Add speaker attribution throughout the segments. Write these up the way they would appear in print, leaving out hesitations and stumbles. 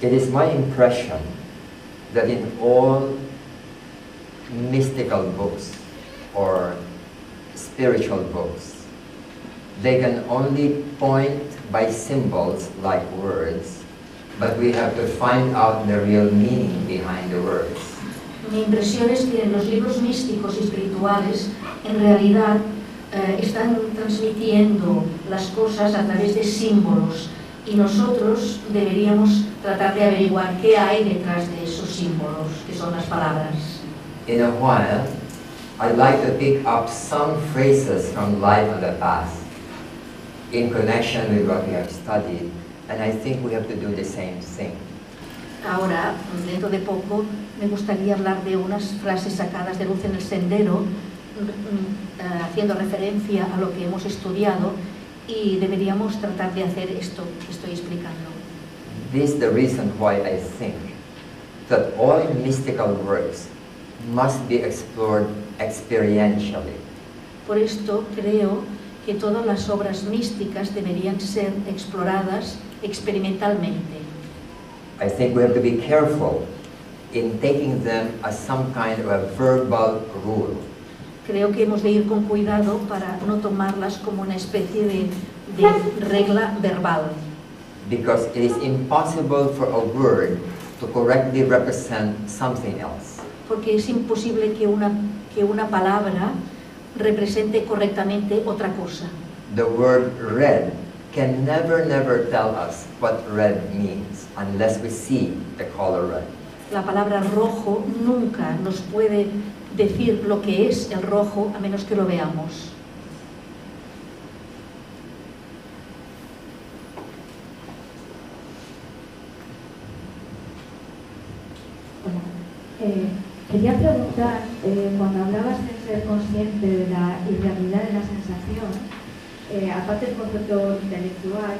Speaker 1: It is my impression that in all mystical books or spiritual books, they can only point by symbols like words, but we have to find out the real meaning behind the words.
Speaker 2: Mi impresión es que en los libros místicos y espirituales, en realidad, están transmitiendo las cosas a través de símbolos y nosotros deberíamos tratar de averiguar qué hay detrás de esos símbolos, que son las palabras.
Speaker 1: In a while, I'd like to pick up some phrases from life of the past in connection with what we have studied, and I think we have to do the same thing.
Speaker 2: Ahora, dentro de poco, me gustaría hablar de unas frases sacadas de luz en el sendero, haciendo referencia a lo que hemos estudiado, y deberíamos tratar de hacer esto que estoy explicando.
Speaker 1: This is the reason why I think that all mystical works must be explored experientially.
Speaker 2: Por esto creo que todas las obras místicas deberían ser exploradas experimentalmente.
Speaker 1: I think we have to be careful in taking them as some kind of a verbal rule.
Speaker 2: Creo que hemos de ir con cuidado para no tomarlas como una especie de regla verbal.
Speaker 1: Because it is impossible for a word to correctly represent something else.
Speaker 2: Porque es imposible que una palabra represente correctamente otra cosa.
Speaker 1: The word red can never tell us what red means unless we see the color red.
Speaker 2: La palabra rojo nunca nos puede decir lo que es el rojo a menos que lo veamos.
Speaker 3: Quería preguntar, cuando hablabas de ser consciente de la irrealidad de la sensación, aparte del concepto intelectual,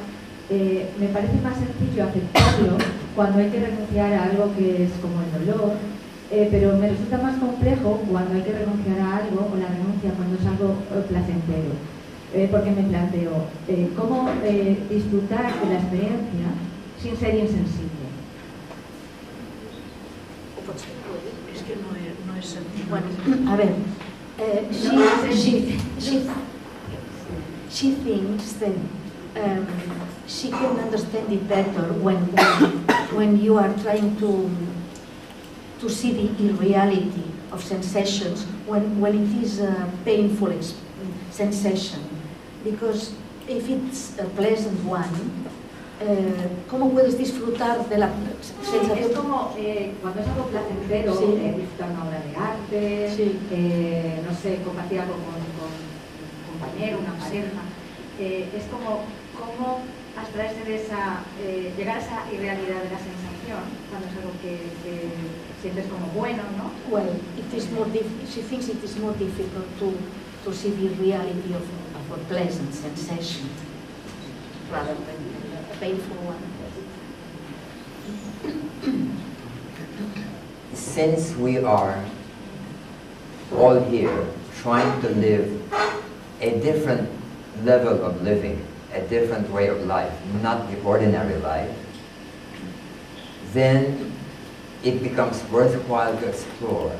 Speaker 3: me parece más sencillo aceptarlo cuando hay que renunciar a algo que es como el dolor, pero me resulta más complejo cuando hay que renunciar a algo, o la renuncia cuando es algo placentero, porque me planteo cómo disfrutar de la experiencia sin ser insensible.
Speaker 2: Es que no es bueno, a ver, she thinks that she can understand it better when you are trying to see the irreality of sensations when it is a painful sensation, because if it's a pleasant one, ¿cómo puedes disfrutar de la sensación?
Speaker 3: Es como cuando es algo placentero,
Speaker 2: sí.
Speaker 3: Disfrutar una obra de arte,
Speaker 2: sí.
Speaker 3: No sé, compartir algo con un compañero, una pareja. Es como abstraerse de esa, llegar a esa irrealidad de la sensación, cuando es algo que sientes como bueno, ¿no?
Speaker 2: Well, she thinks it is more difficult to see the reality of a pleasant sensation rather than a painful one.
Speaker 1: Since we are all here trying to live a different level of living, a different way of life, not the ordinary life, then it becomes worthwhile to explore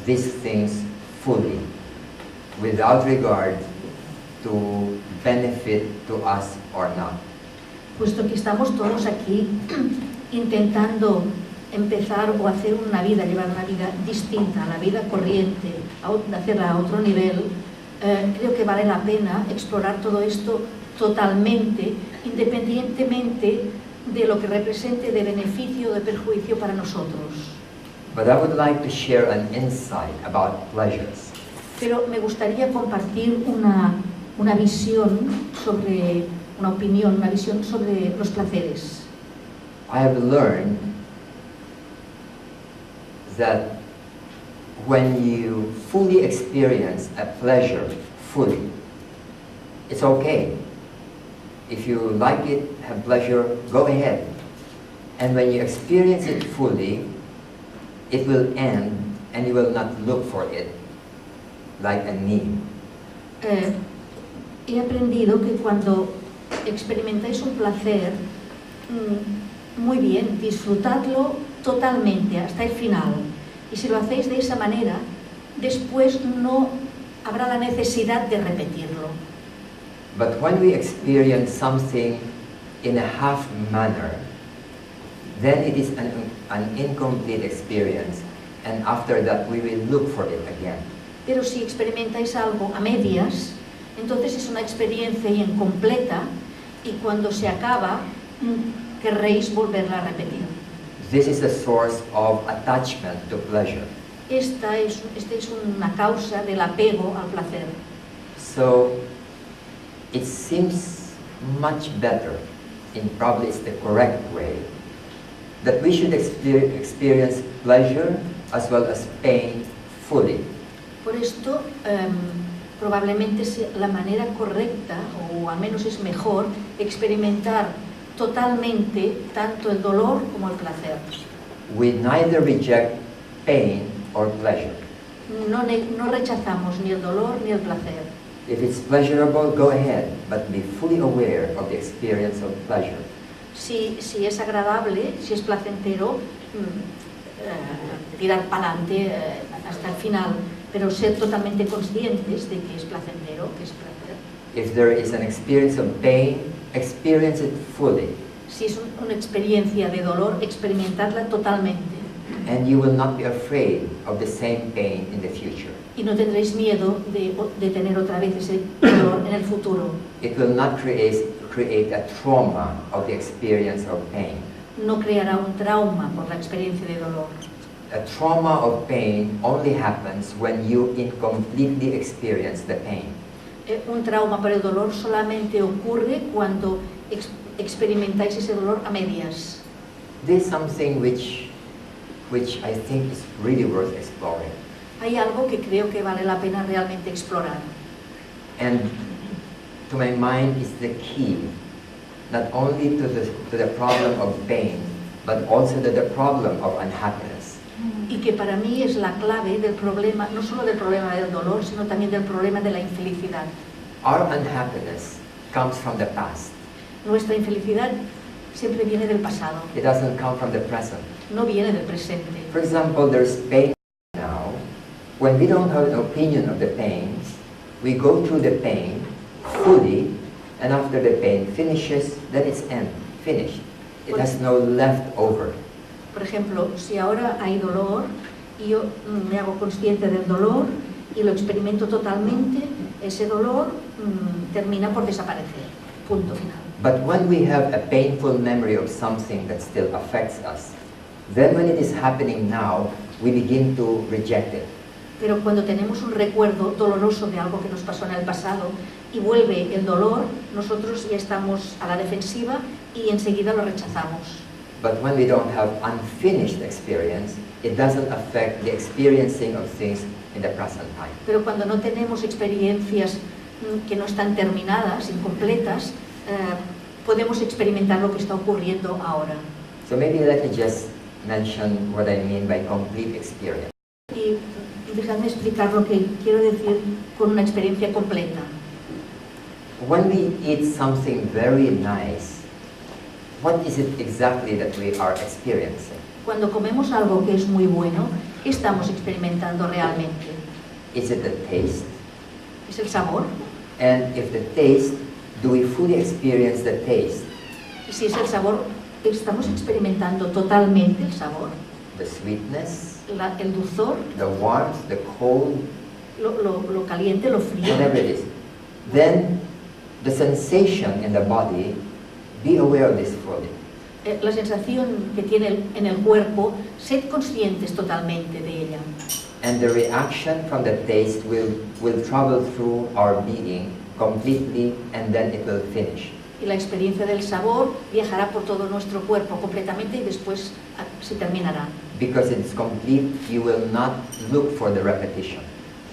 Speaker 1: these things fully, without regard to benefit to us or not.
Speaker 2: Puesto que estamos todos aquí intentando empezar o hacer una vida, llevar una vida distinta a la vida corriente, hacerla a otro nivel, creo que vale la pena explorar todo esto totalmente, independientemente de lo que represente de beneficio o de perjuicio para nosotros.
Speaker 1: But I would like to share an insight about pleasures.
Speaker 2: Pero me gustaría compartir una visión sobre, una opinión, una visión sobre los placeres.
Speaker 1: I have learned that when you fully experience a pleasure fully, it's okay. If you like it, have pleasure, go ahead. And when you experience it fully, it will end and you will not look for it like a need.
Speaker 2: He aprendido que cuando experimentáis un placer, muy bien, disfrutadlo totalmente hasta el final. Y si lo hacéis de esa manera, después no habrá la necesidad de repetirlo.
Speaker 1: But when we experience something in a half manner, then it is an incomplete experience, and after that we will look for it again.
Speaker 2: Pero si experimentáis algo a medias, entonces es una experiencia incompleta y cuando se acaba, querréis volverla a repetir.
Speaker 1: This is a source of attachment to pleasure.
Speaker 2: Esta es una causa del apego al placer.
Speaker 1: So it seems much better, and probably it's the correct way, that we should experience pleasure as well as pain fully.
Speaker 2: Por esto, probablemente la manera correcta, o al menos es mejor, experimentar totalmente tanto el dolor como el placer.
Speaker 1: We neither reject pain or pleasure.
Speaker 2: No rechazamos ni el dolor ni el placer.
Speaker 1: If it's pleasurable, go ahead, but be fully aware of the experience of pleasure.
Speaker 2: Si es agradable, si es placentero, tirar para adelante hasta el final, pero ser totalmente conscientes de que es placentero, que es placer.
Speaker 1: If there is an experience of pain, experience it fully.
Speaker 2: Si es una experiencia de dolor, experimentadla totalmente.
Speaker 1: And you will not be afraid of the same pain in the future.
Speaker 2: Y no tendréis miedo de tener otra vez ese dolor en el futuro.
Speaker 1: It will not create a trauma of the experience of pain.
Speaker 2: No creará un trauma por la experiencia de dolor.
Speaker 1: A trauma of pain only happens when you incompletely experience the pain.
Speaker 2: Un trauma por el dolor solamente ocurre cuando experimentáis ese dolor a medias.
Speaker 1: This is something which I think is really worth exploring.
Speaker 2: Hay algo que creo que vale la pena realmente explorar.
Speaker 1: And to my mind is the key, not only to the problem of pain, but also to the problem of unhappiness.
Speaker 2: Y que para mí es la clave del problema, no solo del problema del dolor, sino también del problema de la infelicidad.
Speaker 1: Our unhappiness comes from the past.
Speaker 2: Nuestra infelicidad siempre viene del pasado,
Speaker 1: It doesn't come from the present.
Speaker 2: no viene del presente.
Speaker 1: For example, there's pain now. When we don't have an opinion of the pain, we go through the pain fully, and after the pain finishes, then it's finished. It has no leftover.
Speaker 2: Por ejemplo, si ahora hay dolor y yo me hago consciente del dolor y lo experimento totalmente, ese dolor termina por desaparecer. Punto final.
Speaker 1: But when we have a painful memory of something that still affects us, then when it is happening now, we begin to reject it.
Speaker 2: Pero cuando tenemos un recuerdo doloroso de algo que nos pasó en el pasado y vuelve el dolor, nosotros ya estamos a la defensiva y enseguida lo rechazamos.
Speaker 1: But when we don't have unfinished experience, it doesn't affect the experiencing of things in the present time.
Speaker 2: Pero cuando no tenemos experiencias que no están terminadas, incompletas, podemos experimentar lo que está ocurriendo ahora.
Speaker 1: So maybe let me just mention what I mean by complete experience.
Speaker 2: Y dejadme explicar lo que quiero decir con una experiencia completa.
Speaker 1: When we eat something very nice, what is it exactly that we are experiencing?
Speaker 2: Cuando comemos algo que es muy bueno, ¿qué estamos experimentando realmente?
Speaker 1: Is it the taste?
Speaker 2: ¿Es el sabor?
Speaker 1: And if the taste, do we fully experience the taste?
Speaker 2: Y si es el sabor, ¿estamos experimentando totalmente el sabor?
Speaker 1: The sweetness,
Speaker 2: El dulzor,
Speaker 1: the warmth, the cold,
Speaker 2: lo caliente, lo frío.
Speaker 1: whatever it is. Then the sensation in the body, be aware of this fully.
Speaker 2: La sensación que tiene en el cuerpo, sed conscientes totalmente de ella.
Speaker 1: And the reaction from the taste will travel through our being completely, and then it will finish.
Speaker 2: Y la experiencia del sabor viajará por todo nuestro cuerpo completamente y después se terminará.
Speaker 1: Because it's complete, you will not look for the repetition.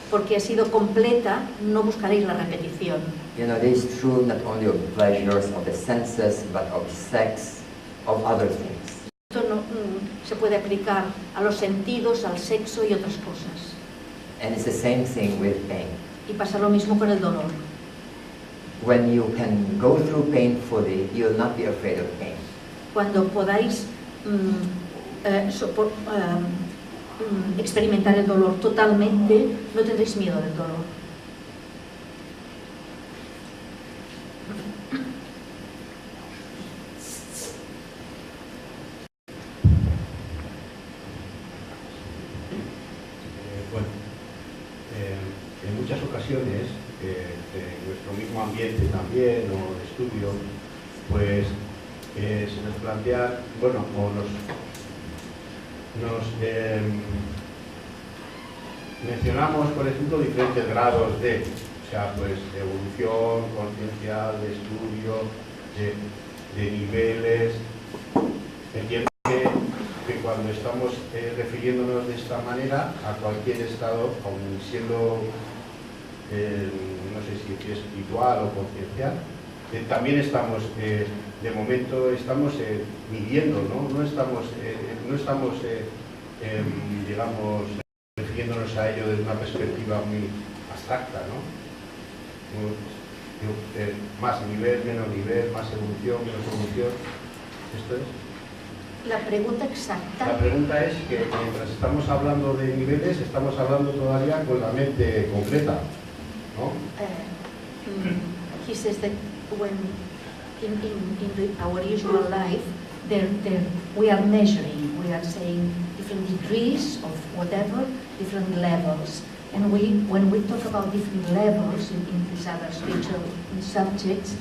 Speaker 2: Porque ha sido completa, no buscaréis la repetición.
Speaker 1: You know, this is true not only of pleasures of the senses, but of sex, of other things.
Speaker 2: Esto no, se puede aplicar a los sentidos, al sexo y otras cosas.
Speaker 1: And it's the same thing with pain.
Speaker 2: Y pasa lo mismo con el dolor.
Speaker 1: When you can go through pain fully, you will not be afraid of pain.
Speaker 2: Cuando podáis experimentar el dolor totalmente, no tendréis miedo del dolor.
Speaker 4: En muchas ocasiones, en nuestro mismo ambiente también, o de estudio, pues se nos plantea, bueno, o mencionamos, por ejemplo, diferentes grados de, o sea, pues, de evolución conciencial, de estudio, de niveles. Entiendo que cuando estamos refiriéndonos de esta manera a cualquier estado, aun siendo, no sé si espiritual o conciencial, también estamos, de momento, estamos midiendo, ¿no? No estamos, digamos, refiriéndonos a ello desde una perspectiva muy abstracta, ¿no? Más nivel, menos nivel, más evolución, menos evolución. ¿Esto es?
Speaker 2: La pregunta exacta.
Speaker 4: La pregunta es que mientras estamos hablando de niveles, estamos hablando todavía con la mente concreta, ¿no?
Speaker 2: He says that when in our usual life, we are measuring, we are saying different degrees of whatever, different levels. And when we talk about different levels in these other spiritual subjects,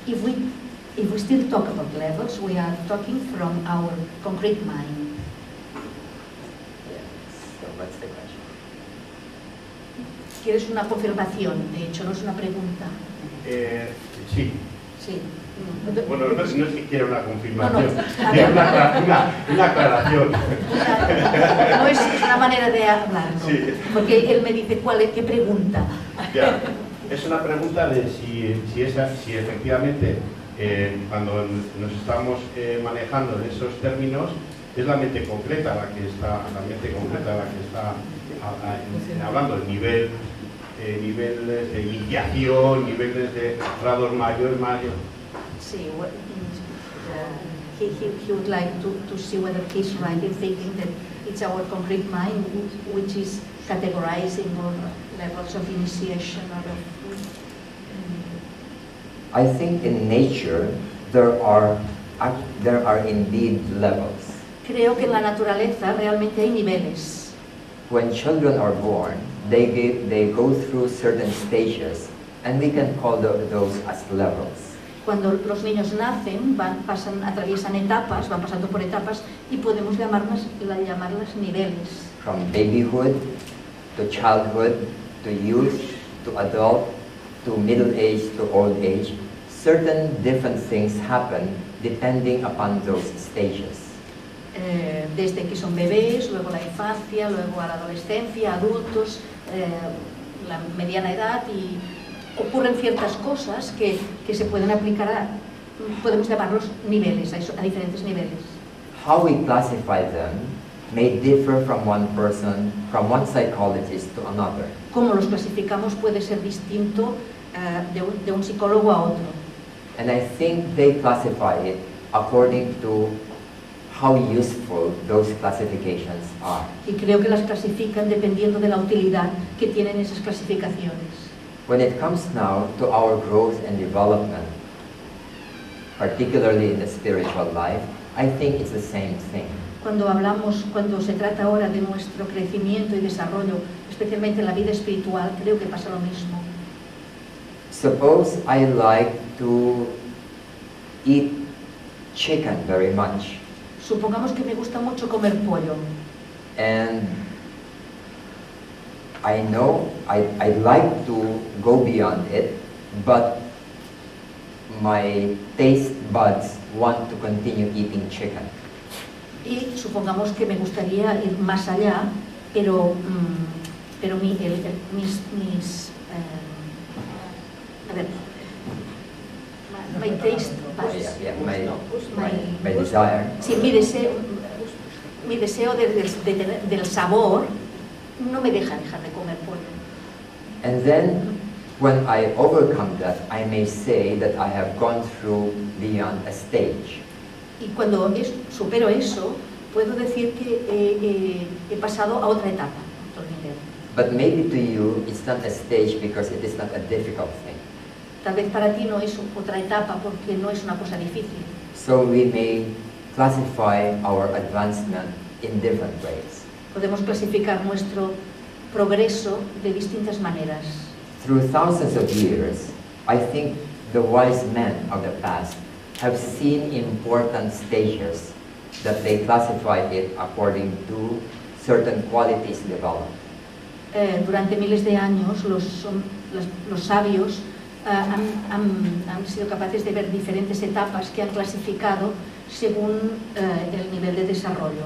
Speaker 2: if we still talk about levels, we are talking from our concrete mind.
Speaker 1: Yeah, so what's the question?
Speaker 2: ¿Quieres una confirmación? De hecho, no es una pregunta.
Speaker 4: Sí.
Speaker 2: Sí.
Speaker 4: Bueno, no es que quiera una confirmación,
Speaker 2: No,
Speaker 4: quiero una aclaración.
Speaker 2: No es una manera de hablar, ¿no?
Speaker 4: Sí.
Speaker 2: Porque él me dice qué pregunta.
Speaker 4: Ya. Es una pregunta de si efectivamente cuando nos estamos manejando en esos términos es la mente concreta la que está hablando del nivel, niveles de iniciación, niveles de grados mayor.
Speaker 2: Sí, he would like to see whether he's right in thinking that it's our concrete mind which is categorizing all levels of initiation or of...
Speaker 1: I think in nature there are indeed levels.
Speaker 2: Creo que en la naturaleza realmente hay niveles.
Speaker 1: When children are born, they go through certain stages, and we can call those as levels.
Speaker 2: Cuando los niños nacen, atraviesan etapas, van pasando por etapas y podemos llamarlas niveles.
Speaker 1: From babyhood to childhood to youth to adult to middle age to old age, certain different things happen depending upon those stages.
Speaker 2: Desde que son bebés, luego la infancia, luego a la adolescencia, adultos, la mediana edad, y ocurren ciertas cosas que se pueden aplicar podemos llamarlos niveles, a diferentes niveles.
Speaker 1: How we classify them may differ from one person, from one psychologist to another.
Speaker 2: Cómo los clasificamos puede ser distinto de un psicólogo a otro.
Speaker 1: And I think they classify it according to how useful those classifications are.
Speaker 2: Y creo que las clasifican dependiendo de la utilidad que tienen esas clasificaciones.
Speaker 1: When it comes now to our growth and development, particularly in the spiritual life, I think it's the same thing.
Speaker 2: Cuando se trata ahora de nuestro crecimiento y desarrollo, especialmente en la vida espiritual, creo que pasa lo mismo.
Speaker 1: Suppose I like to eat chicken very much.
Speaker 2: Supongamos que me gusta mucho comer pollo.
Speaker 1: And I know I'd like to go beyond it, but my taste buds want to continue eating chicken.
Speaker 2: Y supongamos que me gustaría ir más allá, pero my taste buds,
Speaker 1: My desire.
Speaker 2: sí, mi deseo del sabor no me deja dejar de comer pollo.
Speaker 1: And then, when I overcome that, I may say that I have gone through beyond a stage.
Speaker 2: Y cuando supero eso, puedo decir que he pasado a otra etapa, a otro nivel.
Speaker 1: But maybe to you it's not a stage because it is not a difficult thing.
Speaker 2: Tal vez para ti no es otra etapa porque no es una cosa difícil.
Speaker 1: So we may classify our advancement in different ways.
Speaker 2: Podemos clasificar nuestro progreso de distintas maneras.
Speaker 1: Through thousands of years, I think the wise men of the past have seen important stages that they classified it according to certain qualities developed.
Speaker 2: Durante miles de años los sabios han sido capaces de ver diferentes etapas que han clasificado según el nivel de desarrollo.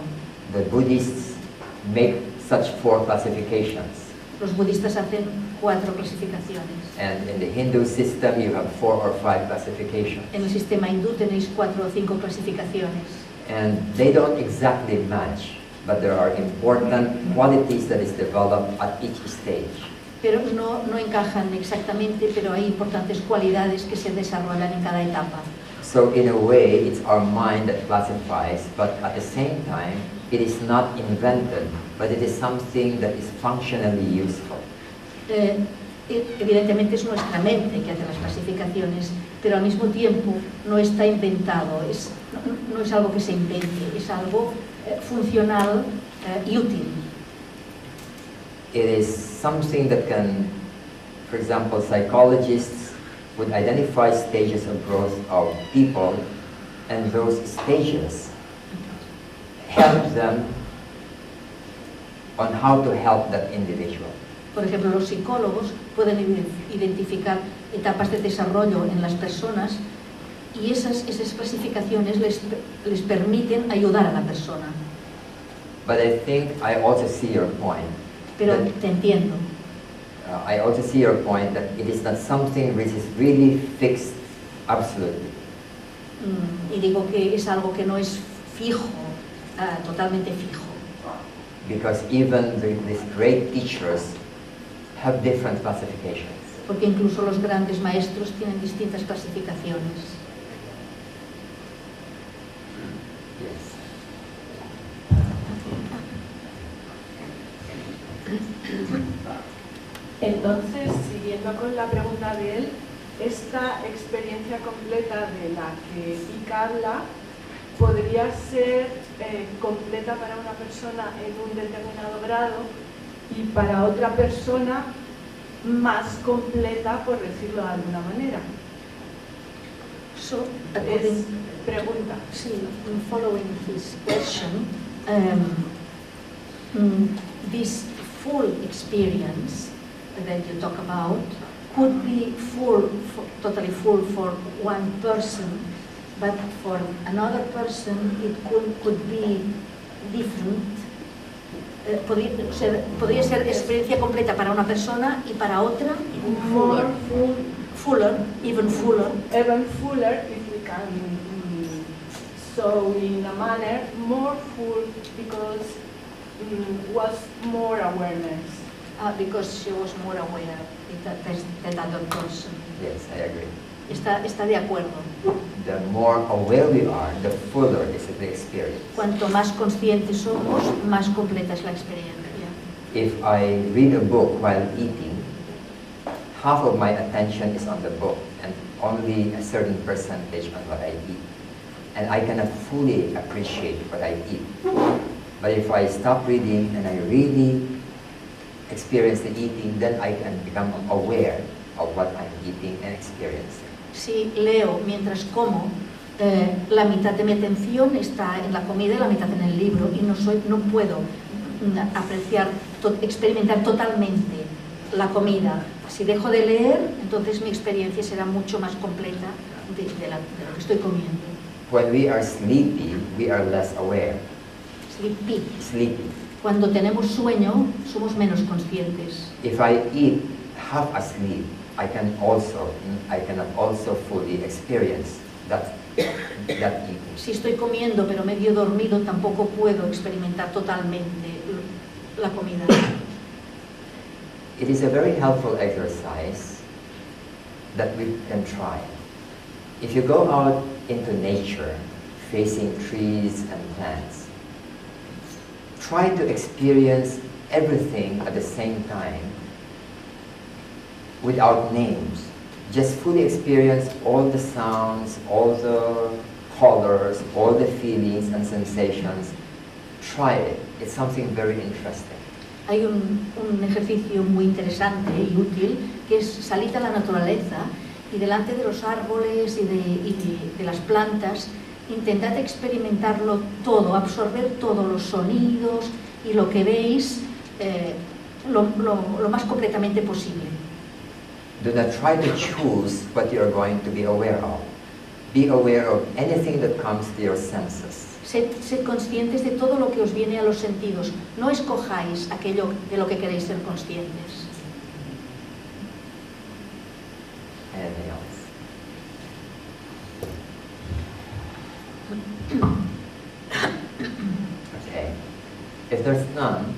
Speaker 1: The Buddhists make such 4 classifications.
Speaker 2: Los budistas hacen 4 clasificaciones.
Speaker 1: And in the Hindu system you have 4 or 5 classifications.
Speaker 2: En el sistema hindú tenéis 4 o 5 clasificaciones.
Speaker 1: And they don't exactly match, but there are important qualities that is developed at each stage.
Speaker 2: Pero no encajan exactamente, pero hay importantes cualidades que se desarrollan en cada etapa.
Speaker 1: So in a way, it's our mind that classifies, but at the same time, it is not invented, but it is something that is functionally useful.
Speaker 2: Evidentemente es nuestra mente que hace las clasificaciones, pero al mismo tiempo no está inventado, no es algo que se invente, es algo funcional y útil.
Speaker 1: It is something that can, for example, psychologists would identify stages of growth of people, and those stages help them on how to help that individual.
Speaker 2: Por ejemplo, los psicólogos pueden identificar etapas de desarrollo en las personas y esas clasificaciones les permiten ayudar a la persona.
Speaker 1: But I think I also see your point.
Speaker 2: Pero te entiendo.
Speaker 1: I also see your point that it is not something which is really fixed absolutely.
Speaker 2: Y digo que es algo que no es fijo, totalmente fijo.
Speaker 1: Because even these great teachers have different classifications.
Speaker 2: Porque incluso los grandes maestros tienen distintas clasificaciones.
Speaker 1: Yes.
Speaker 5: Entonces, siguiendo con la pregunta de él, esta experiencia completa de la que Vika habla podría ser completa para una persona en un determinado grado y para otra persona más completa, por decirlo de alguna manera.
Speaker 2: So,
Speaker 5: pregunta.
Speaker 2: Sí, following his question, this full experience that you talk about could be totally full for one person, but for another person it could be different. Podría ser experiencia completa para una persona y para otra even fuller.
Speaker 5: Even fuller, if we can so in a manner more full because was more awareness.
Speaker 2: Because she was more aware than other person.
Speaker 1: Yes, I agree.
Speaker 2: Está de acuerdo.
Speaker 1: The more aware we are, the fuller is the experience.
Speaker 2: Cuanto más conscientes somos, más completa es la experiencia.
Speaker 1: If I read a book while eating, half of my attention is on the book and only a certain percentage on what I eat. And I cannot fully appreciate what I eat. But if I stop reading and I really experience the eating, then I can become aware of what I'm eating and experiencing.
Speaker 2: Si leo mientras como, la mitad de mi atención está en la comida y la mitad en el libro y no puedo apreciar, experimentar totalmente la comida. Si dejo de leer, entonces mi experiencia será mucho más completa de lo que estoy comiendo.
Speaker 1: When we are sleepy, we are less aware. Sleepy.
Speaker 2: Cuando tenemos sueño, somos menos conscientes.
Speaker 1: If I eat half asleep, I cannot also fully experience that eating.
Speaker 2: Si estoy comiendo pero medio dormido, tampoco puedo experimentar totalmente la comida.
Speaker 1: It is a very helpful exercise that we can try. If you go out into nature, facing trees and plants. Try to experience everything at the same time without names. Just fully experience all the sounds, all the colors, all the feelings and sensations. Try it. It's something very interesting.
Speaker 2: Hay un ejercicio muy interesante y útil que es salir a la naturaleza y delante de los árboles y de las plantas, intentad experimentarlo todo, absorber todos los sonidos y lo que veis lo más concretamente posible.
Speaker 1: Do not try to choose what you are going to be aware of. Be aware of anything that comes to your senses.
Speaker 2: Sed conscientes de todo lo que os viene a los sentidos. No escojáis aquello de lo que queréis ser conscientes.
Speaker 1: Anything else? Okay. If there's none,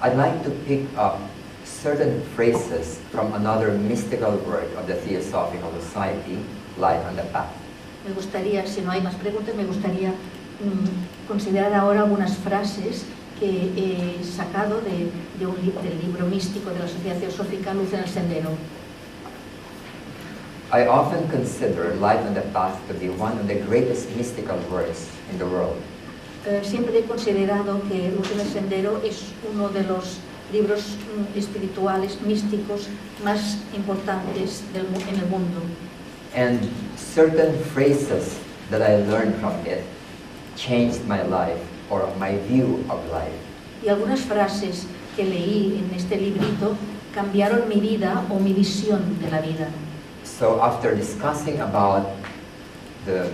Speaker 1: I'd like to pick up certain phrases from another mystical work of the Theosophical Society, Light on the Path.
Speaker 2: Me gustaría, si no hay más preguntas, me gustaría considerar ahora algunas frases que he sacado del libro místico de la Sociedad Teosófica, Luz en el Sendero.
Speaker 1: I often consider Light on the Path to be one of the greatest mystical works in the world.
Speaker 2: Siempre he considerado que Luz en el Sendero es uno de los libros espirituales, místicos más importantes en el mundo.
Speaker 1: And certain phrases that I learned from it changed my life or my view of life.
Speaker 2: Y algunas frases que leí en este librito cambiaron mi vida o mi visión de la vida.
Speaker 1: So after discussing about the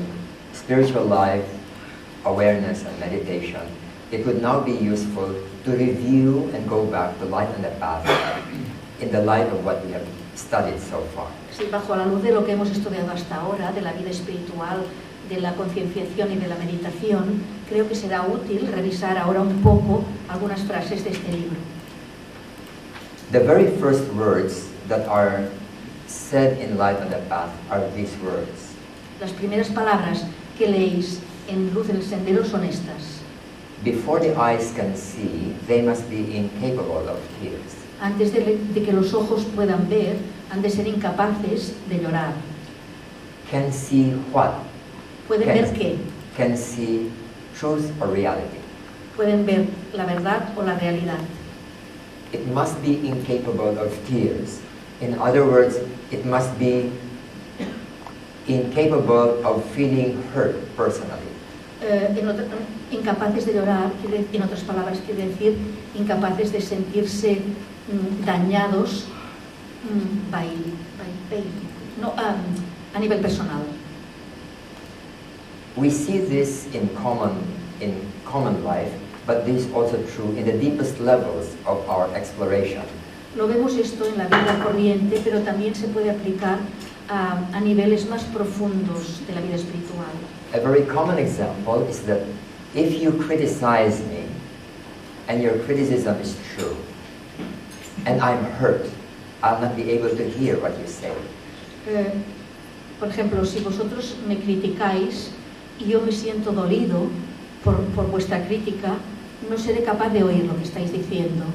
Speaker 1: spiritual life, awareness and meditation, it would now be useful to review and go back to Light on the Path in the light of what we have studied so far.
Speaker 2: Sí, bajo la luz de lo que hemos estudiado hasta ahora, de la vida espiritual, de la concienciación y de la meditación, creo que será útil revisar ahora un poco algunas frases de este libro.
Speaker 1: The very first words that are said in Light on the Path are these words.
Speaker 2: Las primeras palabras que leéis en Luz en el Sendero son estas.
Speaker 1: Before the eyes can see, they must be incapable of tears.
Speaker 2: Antes de que los ojos puedan ver, han de ser incapaces de llorar.
Speaker 1: Can see what?
Speaker 2: ¿Pueden ver qué?
Speaker 1: Can see truth or reality.
Speaker 2: Pueden ver la verdad o la realidad.
Speaker 1: It must be incapable of tears. In other words, it must be incapable of feeling hurt personally.
Speaker 2: Incapaces de llorar, en otras palabras, quiere decir incapaces de sentirse dañados a nivel personal.
Speaker 1: We see this in common life, but this is also true in the deepest levels of our exploration.
Speaker 2: Lo vemos esto en la vida corriente, pero también se puede aplicar a niveles más profundos de la vida espiritual.
Speaker 1: A very common example is that if you criticize me and your criticism is true and I'm hurt, I'll not be able to hear what you say.
Speaker 2: Por ejemplo, si vosotros me criticáis y yo me siento dolido por vuestra crítica, no seré capaz de oír lo que estáis diciendo.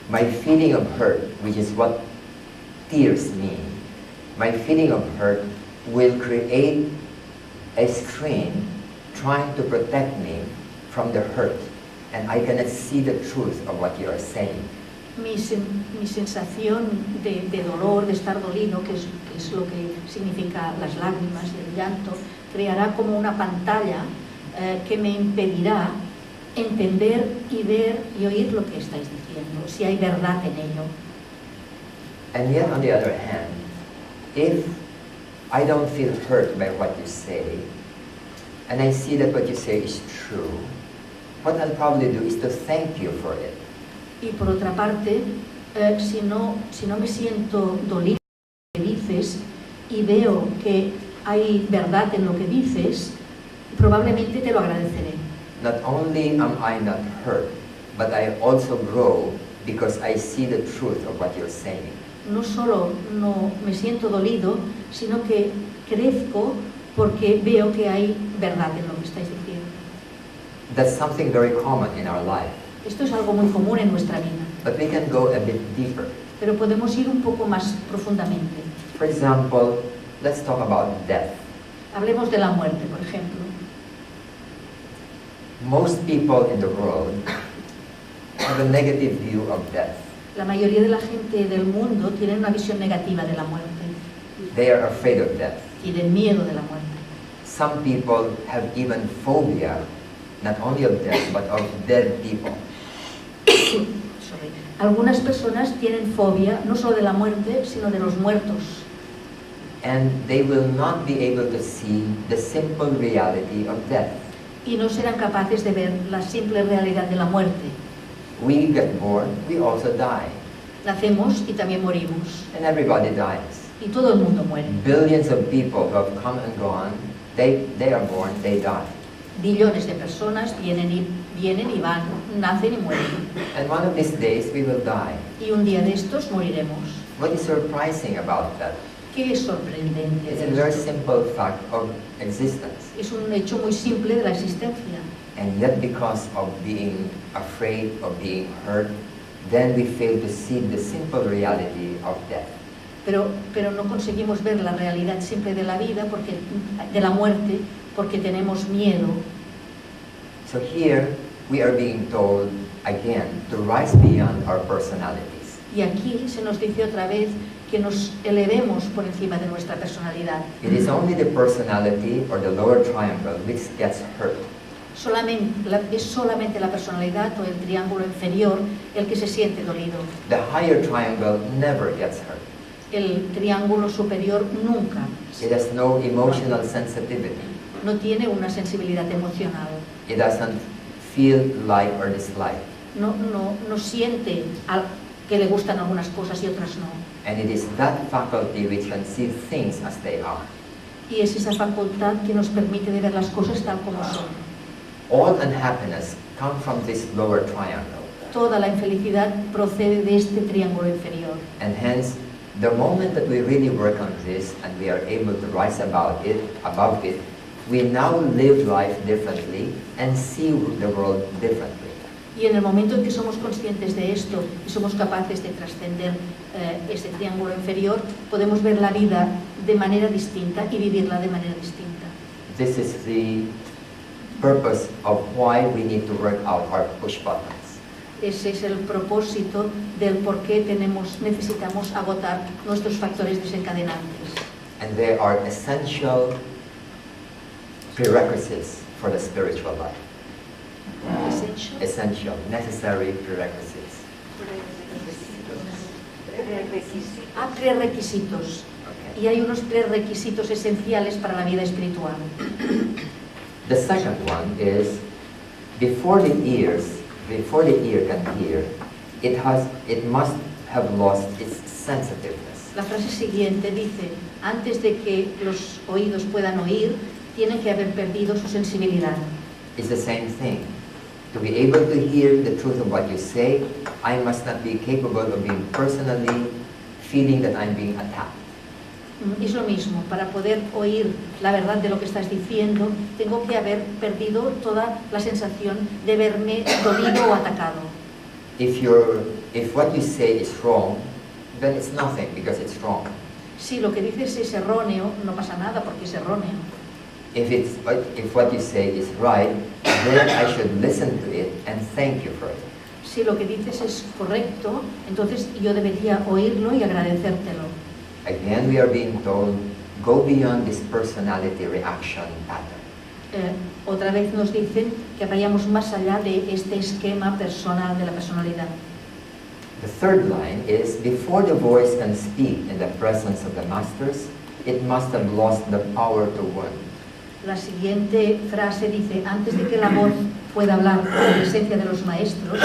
Speaker 1: My feeling of hurt, which is what tears mean, my feeling of hurt will create a screen trying to protect me from the hurt, and I cannot see the truth of what you are saying.
Speaker 2: Mi sensación de dolor, de estar dolido, que es lo que significa las lágrimas y el llanto, creará como una pantalla que me impedirá entender y ver y oír lo que estáis diciendo, si hay verdad en ello.
Speaker 1: And yet, on the other hand, if I don't feel hurt by what you say, and I see that what you say is true, what I'll probably do is to thank you for it.
Speaker 2: Y por otra parte, si no me siento dolido en lo que dices y veo que hay verdad en lo que dices, probablemente te lo agradeceré.
Speaker 1: Not only am I not hurt, but I also grow because I see the truth of what you're saying.
Speaker 2: No solo no me siento dolido, sino que crezco porque veo que hay verdad en lo que estáis diciendo.
Speaker 1: That's something very common in our life.
Speaker 2: Esto es algo muy común en nuestra vida,
Speaker 1: But we can go a bit deeper.
Speaker 2: pero podemos ir un poco más profundamente.
Speaker 1: For example, let's talk about death.
Speaker 2: Hablemos de la muerte, por ejemplo.
Speaker 1: Most people in the world have a negative view of death.
Speaker 2: La mayoría de la gente del mundo tiene una visión negativa de la muerte.
Speaker 1: They are afraid of death.
Speaker 2: Tienen miedo de la muerte.
Speaker 1: Some people have even phobia, not only of death, but of dead people.
Speaker 2: Sorry. Algunas personas tienen fobia no solo de la muerte, sino de los muertos.
Speaker 1: And they will not be able to see the simple reality of death.
Speaker 2: Y no serán capaces de ver la simple realidad de la muerte.
Speaker 1: We get born, we also die.
Speaker 2: Nacemos y también morimos.
Speaker 1: And everybody dies.
Speaker 2: Y todo el mundo muere.
Speaker 1: Billions of people who have come and gone, they are born, they die.
Speaker 2: Billones de personas vienen y van, nacen y mueren.
Speaker 1: And one of these days we will die.
Speaker 2: Y un día de estos moriremos.
Speaker 1: What is surprising about that?
Speaker 2: ¿Qué es sorprendente
Speaker 1: It's
Speaker 2: de
Speaker 1: a very
Speaker 2: esto?
Speaker 1: simple fact of existence.
Speaker 2: Es un hecho muy simple de la existencia.
Speaker 1: And yet because of being afraid of being hurt, then we fail to see the simple reality of death.
Speaker 2: Pero no conseguimos ver la realidad simple de la vida, de la muerte, porque tenemos miedo.
Speaker 1: So here we are being told again to rise beyond our personalities.
Speaker 2: Y aquí se nos dice otra vez que nos elevemos por encima de nuestra personalidad.
Speaker 1: It is only the personality or the lower triangle which gets hurt.
Speaker 2: Es solamente la personalidad o el triángulo inferior el que se siente dolido.
Speaker 1: The higher triangle never gets hurt.
Speaker 2: El triángulo superior nunca.
Speaker 1: It has no emotional sensitivity.
Speaker 2: No tiene una sensibilidad emocional.
Speaker 1: It doesn't feel like or dislike.
Speaker 2: No siente que le gustan algunas cosas y otras no.
Speaker 1: And it is that faculty which can see things as they are.
Speaker 2: Y es esa facultad que nos permite de ver las cosas tal como son.
Speaker 1: All unhappiness comes from this lower triangle.
Speaker 2: Toda la infelicidad procede de este triángulo inferior.
Speaker 1: And hence, the moment that we really work on this and we are able to rise above it, we now live life differently and see the world differently.
Speaker 2: Y en el momento en que somos conscientes de esto y somos capaces de trascender este triángulo inferior, podemos ver la vida de manera distinta y vivirla de manera distinta.
Speaker 1: This is the purpose of why we need to work out our push buttons.
Speaker 2: Ese es el propósito del por qué necesitamos agotar nuestros factores desencadenantes.
Speaker 1: And they are essential prerequisites for the spiritual life. Essential, necessary prerequisites.
Speaker 2: Prerequisitos.
Speaker 1: Okay.
Speaker 2: Y hay unos prerequisitos esenciales para la vida espiritual.
Speaker 1: The second one is before the ear can hear, it must have lost its sensitiveness.
Speaker 2: La frase siguiente dice: antes de que los oídos puedan oír, tienen que haber perdido su sensibilidad.
Speaker 1: It's the same thing. To be able to hear the truth of what you say, I must not be capable of being personally feeling that I'm being attacked.
Speaker 2: Es lo mismo, para poder oír la verdad de lo que estás diciendo, tengo que haber perdido toda la sensación de verme dolido o atacado.
Speaker 1: If what you say is wrong, then it's nothing because it's wrong.
Speaker 2: Si lo que dices es erróneo, no pasa nada porque es erróneo.
Speaker 1: If what you say is right, then I should listen to it and thank you for it.
Speaker 2: Si lo que dices es correcto, entonces yo debería oírlo y agradecértelo.
Speaker 1: Again, we are being told, go beyond this personality reaction pattern.
Speaker 2: Otra vez nos dicen que vayamos más allá de este esquema personal de la personalidad.
Speaker 1: The third line is, before the voice can speak in the presence of the masters, it must have lost the power to wound.
Speaker 2: La siguiente frase dice: antes de que la voz pueda hablar en presencia de los maestros,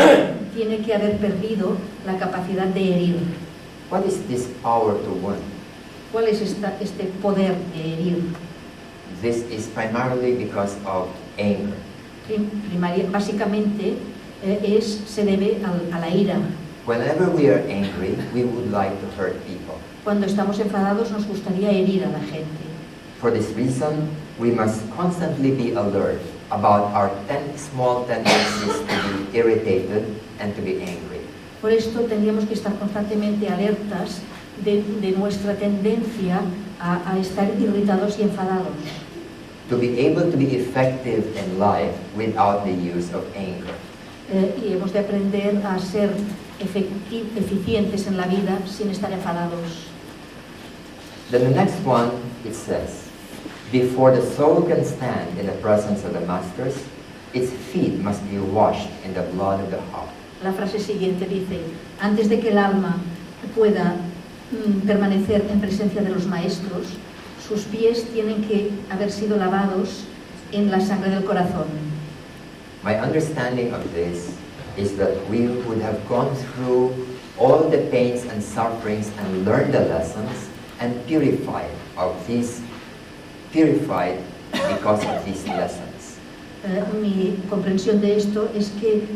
Speaker 2: tiene que haber perdido la capacidad de herir.
Speaker 1: What is this power to wound?
Speaker 2: ¿Cuál es este poder de herir?
Speaker 1: This is primarily because of anger.
Speaker 2: Básicamente se debe a la ira.
Speaker 1: Whenever we are angry, we would like to hurt people.
Speaker 2: Cuando estamos enfadados nos gustaría herir a la gente.
Speaker 1: For this reason, we must constantly be alert about our small tendencies to be irritated and to be angry.
Speaker 2: Por esto tendríamos que estar constantemente alertas de nuestra tendencia a estar irritados y enfadados.
Speaker 1: To be able to be effective in life without the use of anger.
Speaker 2: Y hemos de aprender a ser eficientes en la vida sin estar enfadados.
Speaker 1: Then the next one, it says, before the soul can stand in the presence of the masters, its feet must be washed in the blood of the heart.
Speaker 2: La frase siguiente dice, antes de que el alma pueda permanecer en presencia de los maestros, sus pies tienen que haber sido lavados en la sangre del corazón.
Speaker 1: My understanding of this is that we would have gone through all the pains and sufferings and learned the lessons and purified because of these lessons.
Speaker 2: Mi comprensión de esto es que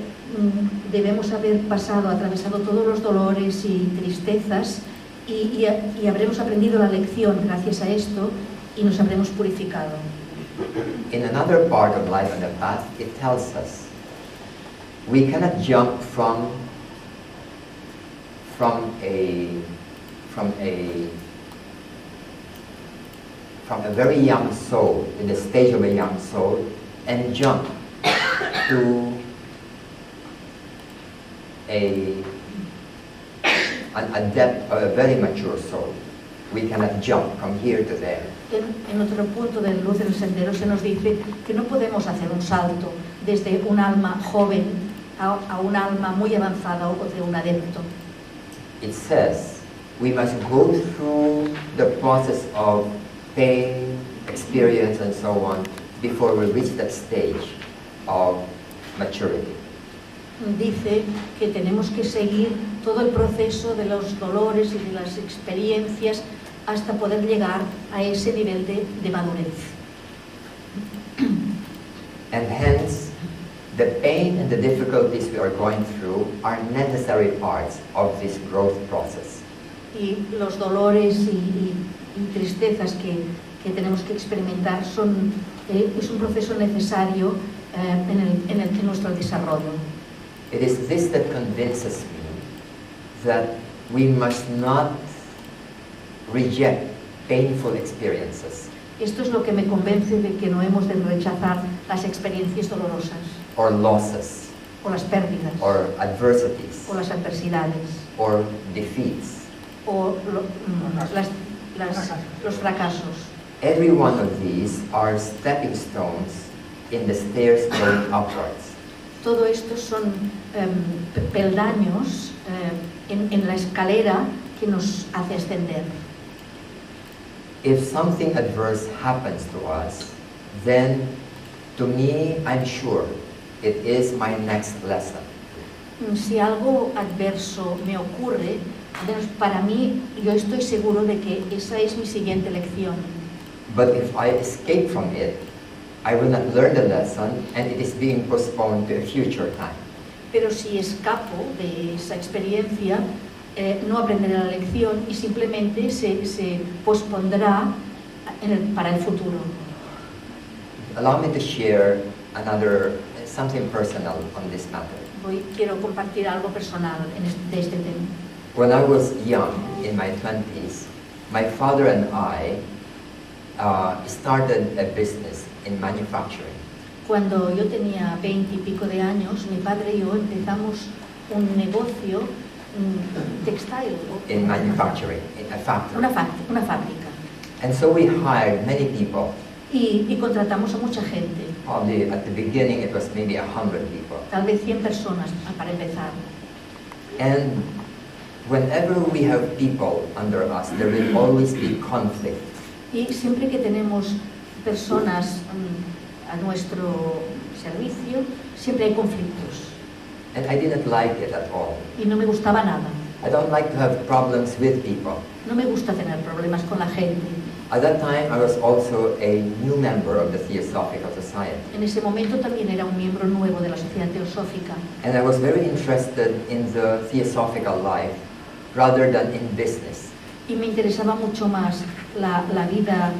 Speaker 2: debemos haber atravesado todos los dolores y tristezas y habremos aprendido la lección gracias a esto y nos habremos purificado.
Speaker 1: In another part of Life on the Path, it tells us we cannot jump from a very young soul, in the stage of a young soul, and jump to a depth of a very mature soul. We cannot jump from here to there.
Speaker 2: En otro punto de Luz del Sendero se nos dice que no podemos hacer un salto desde un alma joven a un alma muy avanzada o de un adepto.
Speaker 1: It says we must go through the process of pain, experience, and so on before we reach that stage of maturity.
Speaker 2: Dice que tenemos que seguir todo el proceso de los dolores y de las experiencias hasta poder llegar a ese nivel de madurez.
Speaker 1: And hence, the pain and the difficulties we are going through are necessary parts of this growth process.
Speaker 2: Y los dolores y tristezas que tenemos que experimentar es un proceso necesario en nuestro desarrollo.
Speaker 1: It is this that convinces me that we must not reject painful experiences.
Speaker 2: Esto es lo que me convence de que no hemos de rechazar las experiencias dolorosas,
Speaker 1: or losses,
Speaker 2: o las pérdidas,
Speaker 1: or adversities,
Speaker 2: o las adversidades,
Speaker 1: or defeats.
Speaker 2: o los fracasos.
Speaker 1: Every one of these are stepping stones in the stairs going upwards.
Speaker 2: Todo esto son peldaños en la escalera que nos hace ascender.
Speaker 1: If something adverse happens to us, then to me, I'm sure, it is my next lesson.
Speaker 2: Si algo adverso me ocurre, para mí, yo estoy seguro de que esa es mi siguiente lección.
Speaker 1: But if I escape from it, I will not learn the lesson and it is being postponed to a future time.
Speaker 2: Pero si escapo de esa experiencia, no aprenderé la lección y simplemente se pospondrá para el futuro.
Speaker 1: Allow me to share something personal on this matter.
Speaker 2: Quiero compartir algo personal de este tema.
Speaker 1: When I was young, in my 20s, my father and I started a business in manufacturing.
Speaker 2: Cuando yo tenía 20 y pico de años, mi padre y yo empezamos un negocio textil.
Speaker 1: In manufacturing, in a factory.
Speaker 2: Una fábrica.
Speaker 1: And so we hired many people.
Speaker 2: Y contratamos a mucha gente.
Speaker 1: Probably at the beginning it was maybe 100 people.
Speaker 2: Tal vez 100 personas para empezar.
Speaker 1: And whenever we have people under us, there will always be conflict.
Speaker 2: Y siempre que tenemos personas a nuestro servicio, siempre hay conflictos.
Speaker 1: And I didn't like it at all.
Speaker 2: Y no me gustaba nada.
Speaker 1: I don't like to have problems with people.
Speaker 2: No me gusta tener problemas con la gente.
Speaker 1: At that time, I was also a new member of the Theosophical Society.
Speaker 2: En ese momento también era un miembro nuevo de la Sociedad Teosófica.
Speaker 1: And I was very interested in the theosophical life rather than in business.
Speaker 2: Y me interesaba mucho más la vida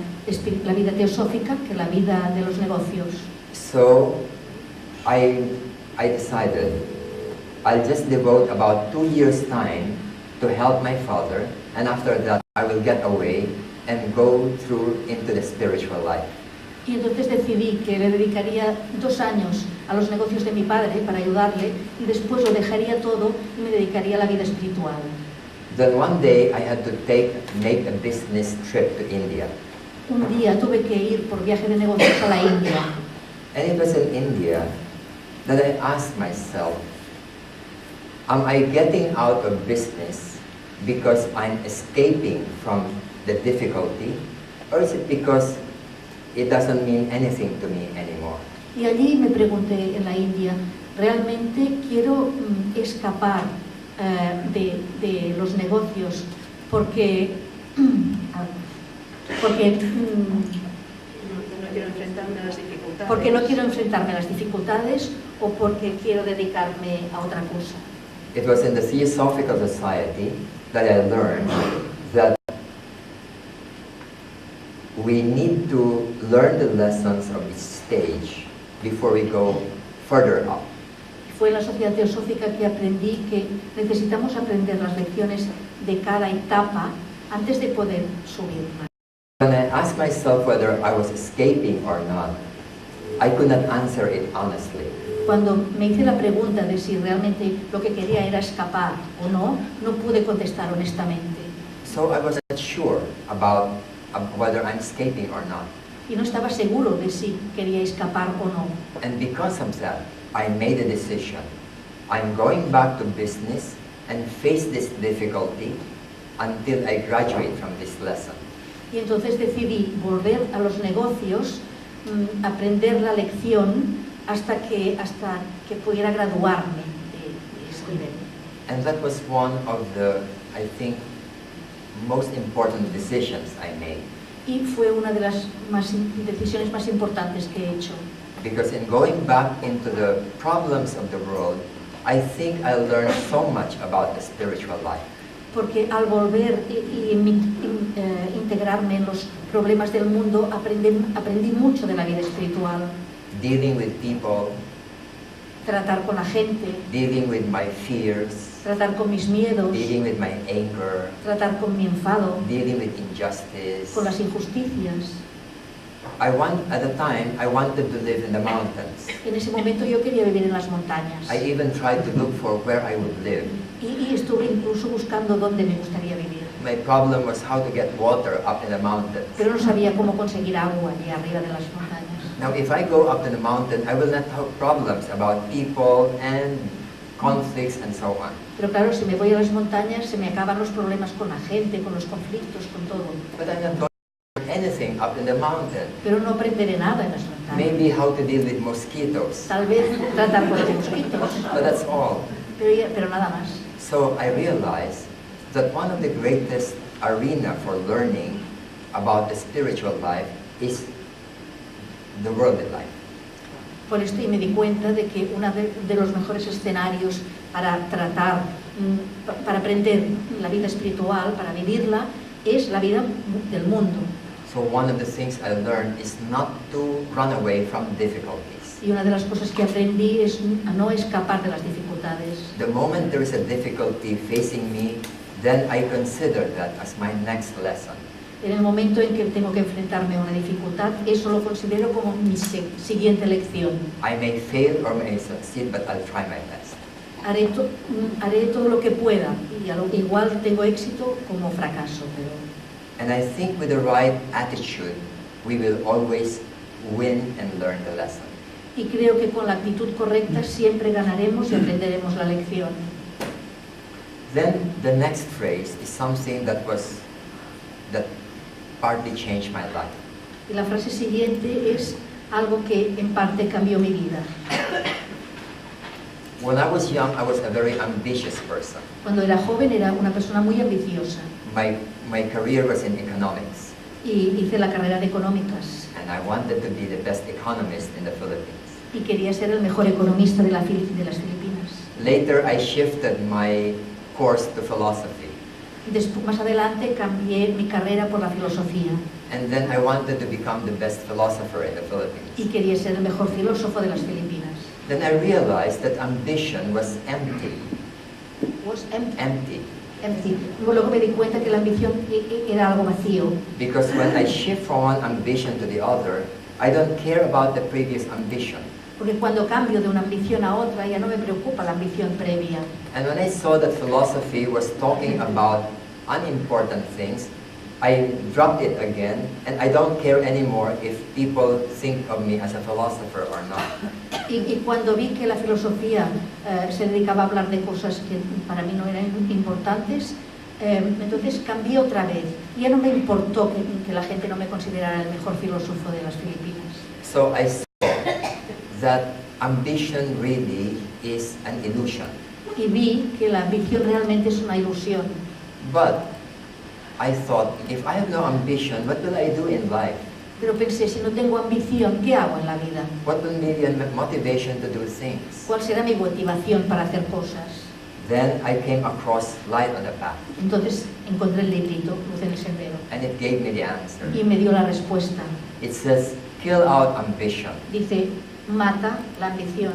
Speaker 2: la vida teosófica que la vida de los negocios.
Speaker 1: So I decided I'll just devote about 2 years' time to help my father, and after that I will get away and go through into the spiritual life.
Speaker 2: Y entonces decidí que le dedicaría 2 años a los negocios de mi padre para ayudarle y después lo dejaría todo y me dedicaría a la vida espiritual.
Speaker 1: Then one day I had to make a business trip to India.
Speaker 2: Un día tuve que ir por viaje de negocios a la India.
Speaker 1: And it was in India that I asked myself, am I getting out of business because I'm escaping from the difficulty, or is it because it doesn't mean anything to me anymore?
Speaker 2: Y allí me pregunté en la India, ¿realmente quiero escapar de los negocios porque no quiero enfrentarme a las dificultades o porque quiero dedicarme a otra cosa?
Speaker 1: It was in the Theosophical Society that I learned that we need to learn the lessons of each stage before we go further up.
Speaker 2: Fue en la Sociedad Teosófica que aprendí que necesitamos aprender las lecciones de cada etapa antes de poder subir más.
Speaker 1: When I asked myself whether I was escaping or not, I could not answer it honestly.
Speaker 2: Cuando me hice la pregunta de si realmente lo que quería era escapar o no, no pude contestar honestamente.
Speaker 1: So I wasn't sure about whether I'm escaping or not.
Speaker 2: Y no estaba seguro de si quería escapar o no.
Speaker 1: And because of that, I made a decision. I'm going back to business and face this difficulty until I graduate from this lesson.
Speaker 2: Y entonces decidí volver a los negocios, aprender la lección hasta que pudiera graduarme de ese nivel.
Speaker 1: And that was one of the, I think, most important decisions I made.
Speaker 2: Y fue una de las decisiones más importantes que he hecho.
Speaker 1: Because in going back into the problems of the world, I think I learned so much about the spiritual life.
Speaker 2: Porque al volver y integrarme en los problemas del mundo, aprendí mucho de la vida espiritual.
Speaker 1: Dealing with people,
Speaker 2: tratar con la gente,
Speaker 1: dealing with my fears,
Speaker 2: tratar con mis miedos,
Speaker 1: dealing with my anger,
Speaker 2: tratar con mi enfado,
Speaker 1: dealing with injustice.
Speaker 2: con las injusticias.
Speaker 1: At the time, I wanted to live in the mountains.
Speaker 2: En ese momento yo quería vivir en las montañas.
Speaker 1: I even tried to look for where I would live.
Speaker 2: Y estuve incluso buscando dónde me gustaría vivir.
Speaker 1: My problem was how to get water up in the mountains.
Speaker 2: Pero no sabía cómo conseguir agua allí arriba de las montañas.
Speaker 1: Now, if I go up in the mountain, I will not have problems about people and conflicts and so on.
Speaker 2: Pero claro, si me voy a las montañas, se me acaban los problemas con la gente, con los conflictos, con todo.
Speaker 1: But I'm not going to learn anything up in the mountain.
Speaker 2: Pero no aprenderé nada en las montañas.
Speaker 1: Maybe how to deal with mosquitoes.
Speaker 2: Tal vez tratar con los mosquitos.
Speaker 1: But that's all.
Speaker 2: Pero nada más.
Speaker 1: So I realized that one of the greatest arena for learning about the spiritual life is the worldly life.
Speaker 2: Por esto y me di cuenta de que uno de los mejores escenarios para tratar, para aprender la vida espiritual, para vivirla, es la vida del mundo.
Speaker 1: So one of the things I learned is not to run away from difficulties.
Speaker 2: Y una de las cosas que aprendí es a no escapar de las dificultades.
Speaker 1: The moment there is a difficulty facing me, then I consider that as my next lesson.
Speaker 2: En el momento en que tengo que enfrentarme a una dificultad, eso lo considero como mi siguiente lección.
Speaker 1: I may fail or may succeed, but I'll try my best.
Speaker 2: Haré todo lo que pueda y igual tengo éxito como fracaso. Pero...
Speaker 1: And I think with the right attitude, we will always win and learn the lesson.
Speaker 2: Y creo que con la actitud correcta siempre ganaremos y aprenderemos la lección.
Speaker 1: Then the next phrase is something that partly changed my life.
Speaker 2: Y la frase siguiente es algo que en parte cambió mi vida.
Speaker 1: When I was young, I was a very ambitious person.
Speaker 2: Cuando era joven era una persona muy ambiciosa.
Speaker 1: My career was in economics.
Speaker 2: Y hice la carrera de económicas.
Speaker 1: And I wanted to be the best economist in the Philippines.
Speaker 2: Y quería ser el mejor economista de las Filipinas.
Speaker 1: Later, I shifted my course to philosophy.
Speaker 2: Más adelante cambié mi carrera por la filosofía
Speaker 1: And then I wanted to become the best philosopher in the
Speaker 2: y
Speaker 1: Philippines.
Speaker 2: quería ser el mejor filósofo de las Filipinas.
Speaker 1: Then I realized that ambition was empty.
Speaker 2: Was empty.
Speaker 1: Empty.
Speaker 2: Empty. Luego me di cuenta que la ambición era algo vacío.
Speaker 1: Because when I shift from one ambition to the other, I don't care about the previous ambition.
Speaker 2: Porque cuando cambio de una ambición a otra, ya no me preocupa la ambición previa.
Speaker 1: And when I saw that philosophy was talking about unimportant things, I dropped it again, and I don't care anymore if people think of me as a philosopher or not.
Speaker 2: Y cuando vi que la filosofía se dedicaba a hablar de cosas que para mí no eran importantes, entonces cambié otra vez. Ya no me importó que la gente no me considerara el mejor filósofo de las Filipinas.
Speaker 1: So I saw that ambition really is an illusion.
Speaker 2: Y vi que la ambición realmente es una ilusión.
Speaker 1: But I thought, if I have no ambition, what will I do in life?
Speaker 2: Pero pensé, si no tengo ambición, ¿qué hago en la vida?
Speaker 1: What will be the motivation to do things?
Speaker 2: ¿Cuál será mi motivación para hacer cosas?
Speaker 1: Then I came across Light on the Path,
Speaker 2: Entonces encontré el librito, Luz en el Sendero,
Speaker 1: and it gave me the answer.
Speaker 2: y me dio la respuesta.
Speaker 1: It says, kill out ambition,
Speaker 2: Dice, mata la ambición,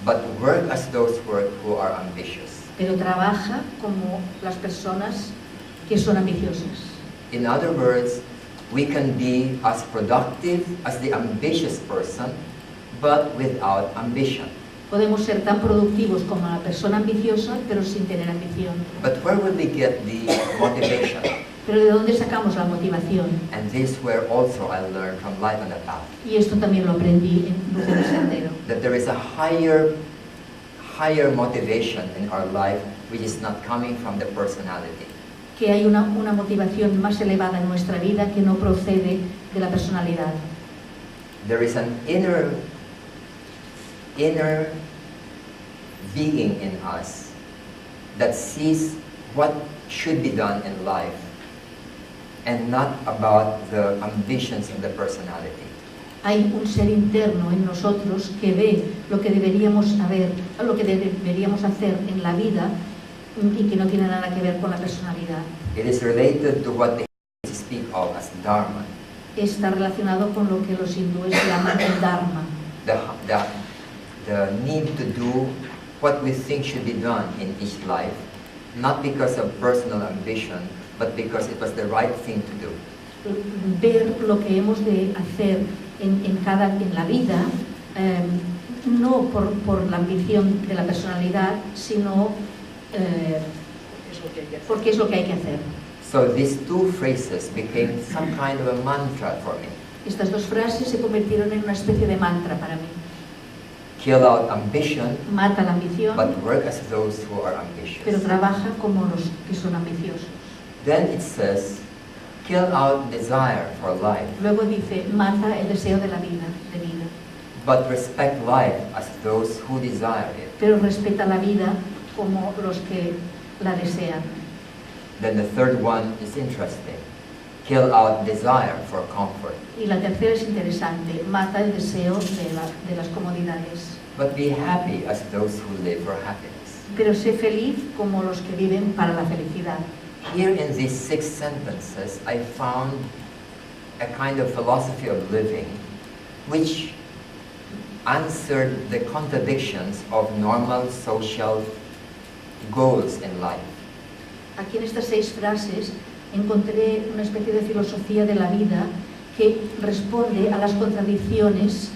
Speaker 1: but work as those who are ambitious.
Speaker 2: pero trabaja como las personas que son ambiciosas.
Speaker 1: In other words, we can be as productive as the ambitious person, but without ambition.
Speaker 2: Podemos ser tan productivos como la persona ambiciosa, pero sin tener ambición.
Speaker 1: But where will we get the motivation?
Speaker 2: Pero ¿de dónde sacamos la motivación?
Speaker 1: And this where also I learned from Light on the Path,
Speaker 2: Y esto también lo aprendí en Luz en el Sendero.
Speaker 1: that there is a higher motivation in our life which is not coming from the personality.
Speaker 2: Que hay una motivación más elevada en nuestra vida que no procede de la personalidad.
Speaker 1: There is an inner being in us that sees what should be done in life and not about the ambitions of the personality.
Speaker 2: Hay un ser interno en nosotros que ve lo que deberíamos saber, lo que deberíamos hacer en la vida y que no tiene nada que ver con la personalidad.
Speaker 1: It is related to what the Hindus speak of as dharma.
Speaker 2: Está relacionado con lo que los hindúes llaman el dharma,
Speaker 1: The need to do what we think should be done in each life, not because of personal ambition, but because it was the right thing to do.
Speaker 2: ver lo que hemos de hacer en la vida, no por la ambición de la personalidad, sino porque es lo que hay que hacer.
Speaker 1: So these two phrases became some kind of a mantra for me.
Speaker 2: Estas dos frases se convirtieron en una especie de mantra para mí.
Speaker 1: Kill out ambition,
Speaker 2: Mata la ambición,
Speaker 1: but work as those who are ambitious.
Speaker 2: pero trabaja como los que son ambiciosos.
Speaker 1: Then it says, kill out desire for life,
Speaker 2: Luego dice, mata el deseo de la vida,
Speaker 1: but respect life as those who desire it.
Speaker 2: pero respeta la vida como los que la desean.
Speaker 1: Then the third one is interesting. Kill out desire for comfort,
Speaker 2: Y la tercera es interesante, mata el deseo de las comodidades,
Speaker 1: but be happy as those who live for happiness.
Speaker 2: pero sé feliz como los que viven para la felicidad.
Speaker 1: Here in these 6 sentences, I found a kind of philosophy of living which answered the contradictions of normal social goals in life.
Speaker 2: Aquí en estas 6 frases encontré una especie de filosofía de la vida que responde a las contradicciones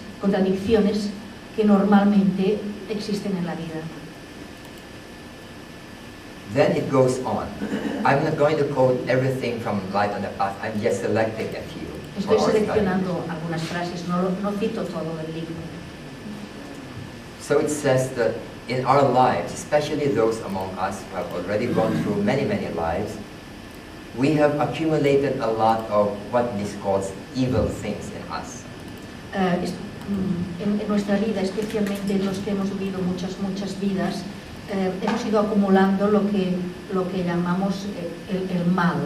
Speaker 2: que normalmente existen en la vida.
Speaker 1: Then it goes on. I'm not going to quote everything from Light on the Path, I'm just selecting a few. for
Speaker 2: Estoy
Speaker 1: our study.
Speaker 2: seleccionando algunas frases, no cito todo el libro.
Speaker 1: So it says that in our lives, especially those among us who have already gone through many, many lives, we have accumulated a lot of what this calls evil things in us.
Speaker 2: En nuestra vida, especialmente en los que hemos vivido muchas vidas, hemos ido acumulando lo que llamamos el mal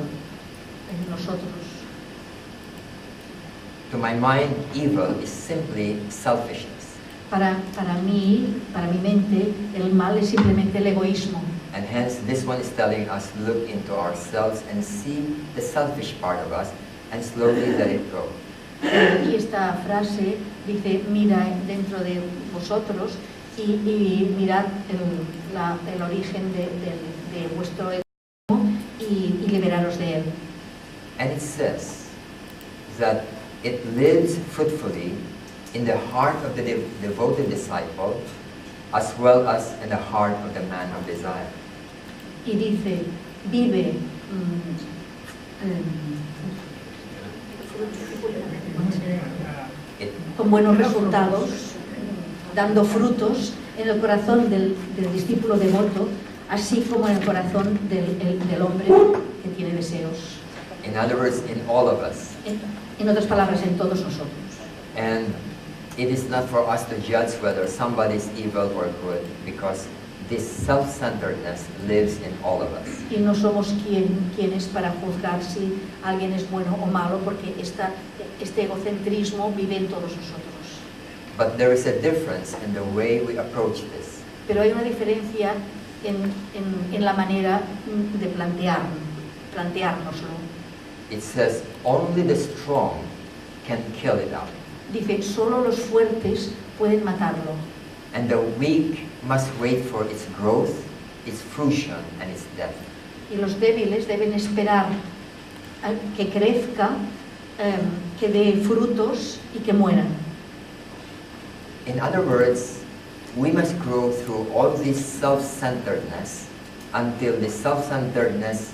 Speaker 2: en nosotros.
Speaker 1: To my mind, evil is simply selfishness.
Speaker 2: Para mi mente, el mal es simplemente el egoísmo.
Speaker 1: And hence this one is telling us, look into ourselves and see the selfish part of us and slowly let it go.
Speaker 2: Y esta frase dice, mira dentro de vosotros y mirad el origen de vuestro egoísmo y liberaros de él.
Speaker 1: And it says that it lives fruitfully in the heart of the devoted disciple as well as in the heart of the man of desire.
Speaker 2: Y dice, vive con buenos resultados, dando frutos en el corazón del discípulo devoto, así como en el corazón del hombre que tiene deseos.
Speaker 1: In other words, in all of us.
Speaker 2: En otras palabras, en todos nosotros.
Speaker 1: And it is not for us to judge whether somebody is evil or good, because this self-centeredness lives in all of us.
Speaker 2: Y no somos quienes para juzgar si alguien es bueno o malo, porque este egocentrismo vive en todos nosotros.
Speaker 1: But there is a difference in the way we approach this.
Speaker 2: Pero hay una diferencia en la manera de planteárnoslo.
Speaker 1: It says only the strong can kill it out,
Speaker 2: Dice, solo los fuertes pueden matarlo.
Speaker 1: and the weak must wait for its growth, its fruition, and its death.
Speaker 2: Y los débiles deben esperar que crezca, que dé frutos y que mueran.
Speaker 1: In other words, we must grow through all this self-centeredness until the self-centeredness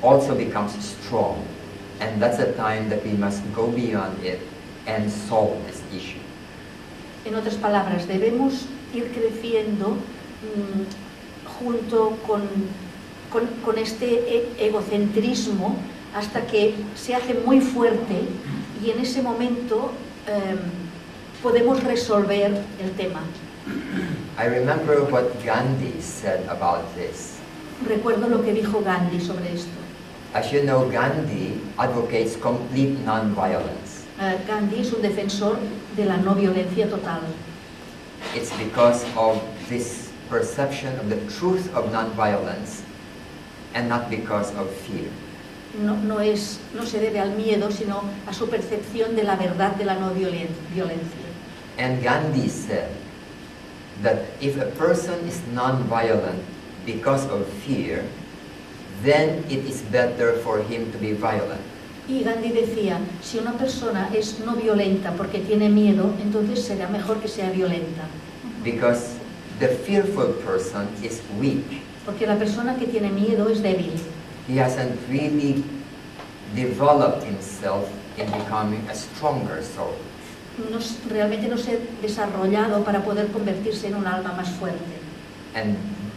Speaker 1: also becomes strong. And that's a time that we must go beyond it and solve this issue.
Speaker 2: En otras palabras, debemos ir creciendo junto con este egocentrismo hasta que se hace muy fuerte y en ese momento podemos resolver el tema.
Speaker 1: I remember what Gandhi said about this.
Speaker 2: Recuerdo lo que dijo Gandhi sobre esto.
Speaker 1: As you know, Gandhi advocates complete non-violence.
Speaker 2: Gandhi es un defensor de la no violencia total.
Speaker 1: It's because of this perception of the truth of non-violence and not because of fear.
Speaker 2: No se debe al miedo, sino a su percepción de la verdad de la no violencia.
Speaker 1: And Gandhi said that if a person is non-violent because of fear, then it is better for him to be violent.
Speaker 2: Y Gandhi decía, si una persona es no violenta porque tiene miedo, entonces será mejor que sea violenta.
Speaker 1: Because the fearful person is weak.
Speaker 2: Porque la persona que tiene miedo es débil.
Speaker 1: He hasn't really developed himself in becoming a stronger soul.
Speaker 2: Realmente no se ha desarrollado para poder convertirse en un alma más fuerte.
Speaker 1: And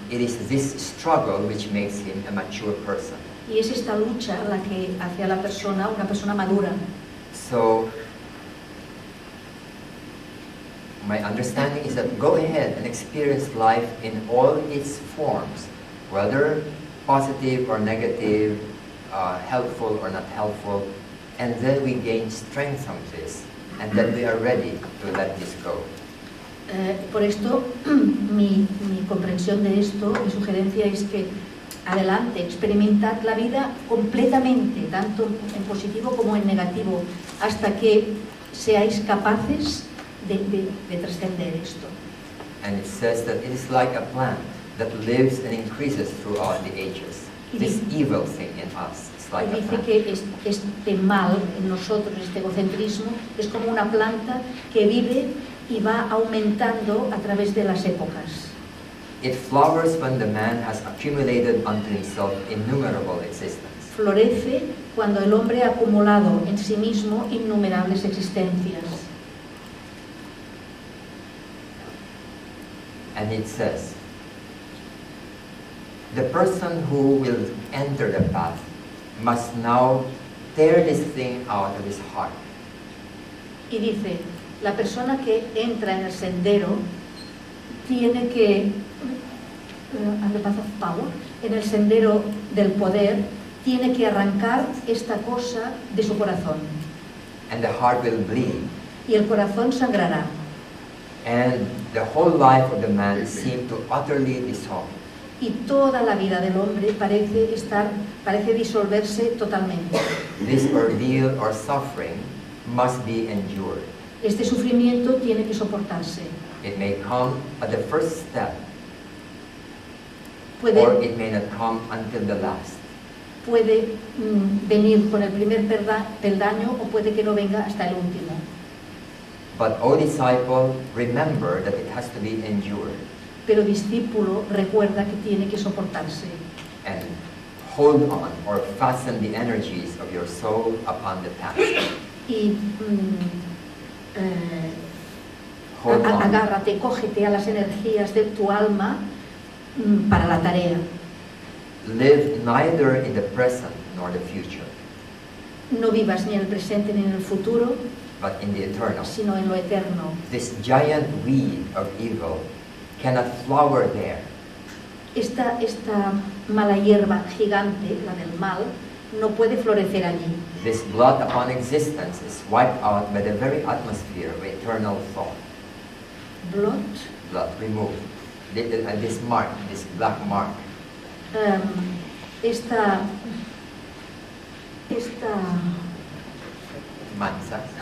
Speaker 1: it is this struggle which makes him a mature person.
Speaker 2: Y es esta lucha la que hace a la persona una persona madura.
Speaker 1: So, my understanding is that go ahead and experience life in all its forms, whether positive or negative, helpful or not helpful, and then we gain strength from this, and then we are ready to let this go.
Speaker 2: Por esto, mi comprensión de esto, mi sugerencia es que adelante, experimentad la vida completamente, tanto en positivo como en negativo, hasta que seáis capaces de trascender esto.
Speaker 1: And it says that it is like a plant that lives and increases throughout the ages. This evil thing in us is like a
Speaker 2: Dice
Speaker 1: plant.
Speaker 2: que este mal en nosotros, este egocentrismo, es como una planta que vive y va aumentando a través de las épocas.
Speaker 1: It flowers when the man has accumulated unto himself innumerable existence.
Speaker 2: Florece cuando el hombre ha acumulado en sí mismo innumerables existencias.
Speaker 1: And it says, the person who will enter the path must now tear this thing out of his heart.
Speaker 2: Y dice, la persona que entra en el sendero tiene que, on the path of power, en el sendero del poder, tiene que arrancar esta cosa de su corazón.
Speaker 1: And the heart will bleed.
Speaker 2: Y el corazón sangrará.
Speaker 1: And the whole life of the man seemed to utterly dissolve.
Speaker 2: y toda la vida del hombre parece disolverse totalmente.
Speaker 1: This ordeal or suffering must be endured.
Speaker 2: Este sufrimiento tiene que soportarse.
Speaker 1: It may come at the first step, or
Speaker 2: Puede,
Speaker 1: it may not come until the last.
Speaker 2: puede venir con el primer peldaño o puede que no venga hasta el último.
Speaker 1: But, O disciple, remember that it has to be endured,
Speaker 2: Pero discípulo, recuerda que tiene que soportarse
Speaker 1: and hold on or fasten the energies of your soul upon the task.
Speaker 2: y
Speaker 1: Hold on.
Speaker 2: agárrate, cógete a las energías de tu alma para la tarea.
Speaker 1: Live neither in the present nor the future,
Speaker 2: No vivas ni en el presente ni en el futuro,
Speaker 1: but in the eternal.
Speaker 2: sino en lo eterno.
Speaker 1: This giant weed of evil cannot flower there.
Speaker 2: Esta mala hierba gigante, la del mal, no puede florecer allí.
Speaker 1: This blot upon existence is wiped out by the very atmosphere of eternal thought.
Speaker 2: Blot,
Speaker 1: Blot removed. This mark, this black mark,
Speaker 2: esta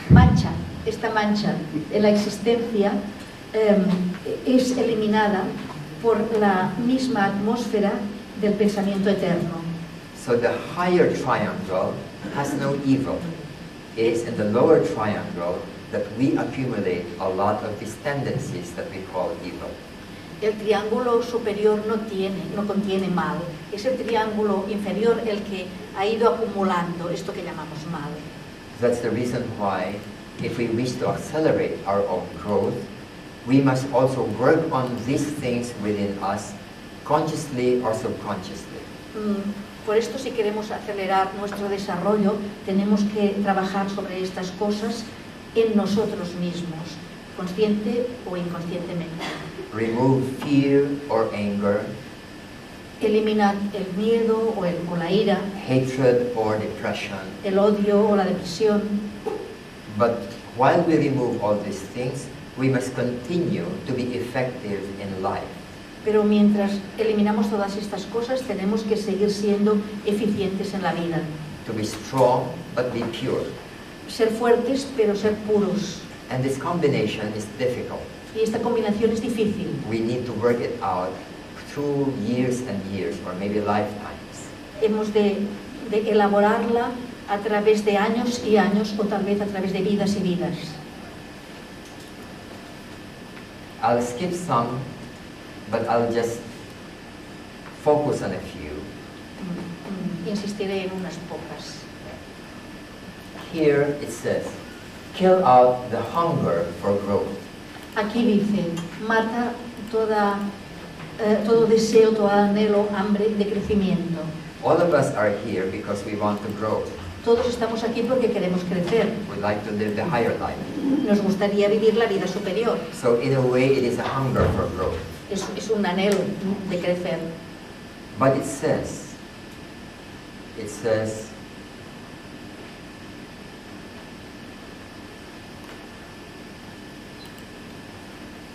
Speaker 1: mancha,
Speaker 2: esta mancha en la existencia es eliminada por la misma atmósfera del pensamiento eterno.
Speaker 1: So the higher triangle has no evil. It is in the lower triangle that we accumulate a lot of these tendencies that we call evil.
Speaker 2: El triángulo superior no contiene mal. Es el triángulo inferior el que ha ido acumulando esto que llamamos mal.
Speaker 1: That's the reason why, if we wish to accelerate our own growth, we must also work on these things within us, consciously or subconsciously.
Speaker 2: Por esto, si queremos acelerar nuestro desarrollo, tenemos que trabajar sobre estas cosas en nosotros mismos, consciente o inconscientemente.
Speaker 1: Remove fear or anger,
Speaker 2: Eliminar el miedo o la ira,
Speaker 1: hatred or depression.
Speaker 2: el odio o la depresión.
Speaker 1: But while we remove all these things, we must continue to be effective in life.
Speaker 2: Pero mientras eliminamos todas estas cosas, tenemos que seguir siendo eficientes en la vida.
Speaker 1: To be strong but be pure.
Speaker 2: Ser fuertes, pero ser puros.
Speaker 1: And this combination is difficult.
Speaker 2: Y esta combinación es difícil.
Speaker 1: We need to work it out through years and years, or maybe lifetimes.
Speaker 2: Hemos de elaborarla a través de años y años, o tal vez a través de vidas y vidas.
Speaker 1: I'll skip some, but I'll just focus on a few.
Speaker 2: Insistiré en unas pocas.
Speaker 1: Here it says, kill out the hunger for growth.
Speaker 2: Aquí dice, mata todo deseo, todo anhelo, hambre de crecimiento.
Speaker 1: All of us are here because we want to grow.
Speaker 2: Todos estamos aquí porque queremos crecer.
Speaker 1: We like to live the higher life.
Speaker 2: Nos gustaría vivir la vida superior.
Speaker 1: So in a way, it is a hunger for growth.
Speaker 2: Es un anhelo de crecer.
Speaker 1: But it says,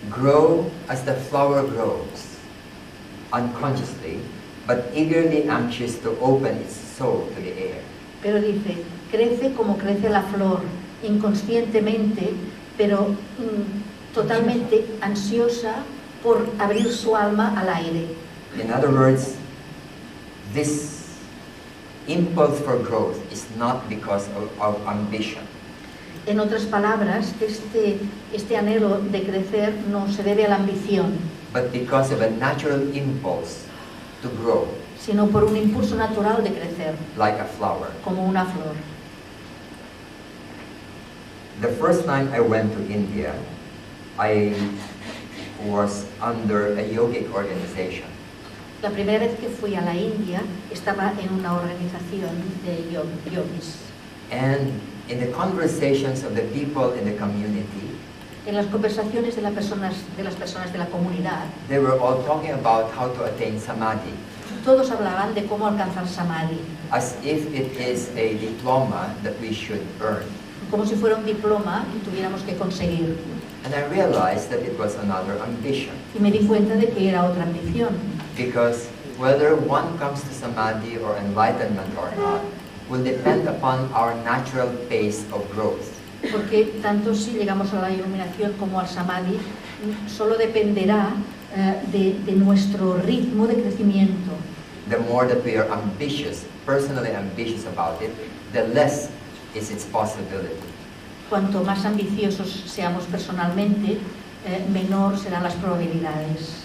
Speaker 1: grow as the flower grows, unconsciously, but eagerly anxious to open its soul to the air.
Speaker 2: Pero dice, crece como crece la flor, inconscientemente, pero totalmente ansiosa por abrir su alma al aire.
Speaker 1: In other words, this impulse for growth is not because of ambition.
Speaker 2: En otras palabras, este anhelo de crecer no se debe a la ambición,
Speaker 1: But because of a natural impulse to grow,
Speaker 2: sino por un impulso natural de crecer,
Speaker 1: like a flower.
Speaker 2: como una flor.
Speaker 1: The first time I went to India, I was under a yogic organization.
Speaker 2: La primera vez que fui a la India estaba en una organización de yogis.
Speaker 1: And in the conversations of the people in the community,
Speaker 2: En las conversaciones de las personas de la comunidad,
Speaker 1: they were all talking about how to attain samadhi,
Speaker 2: todos hablaban de cómo alcanzar samadhi,
Speaker 1: as if it is a diploma that we should earn.
Speaker 2: como si fuera un diploma que tuviéramos que conseguir.
Speaker 1: And I realized that it was another ambition.
Speaker 2: Y me di cuenta de que era otra ambición.
Speaker 1: because whether one comes to samadhi or enlightenment or not will depend upon our natural pace of growth.
Speaker 2: Porque tanto si llegamos a la iluminación como al samadhi, solo dependerá de nuestro ritmo de crecimiento.
Speaker 1: The more that we are ambitious, personally ambitious about it, the less is its possibility.
Speaker 2: Cuanto más ambiciosos seamos personalmente, menor serán las probabilidades.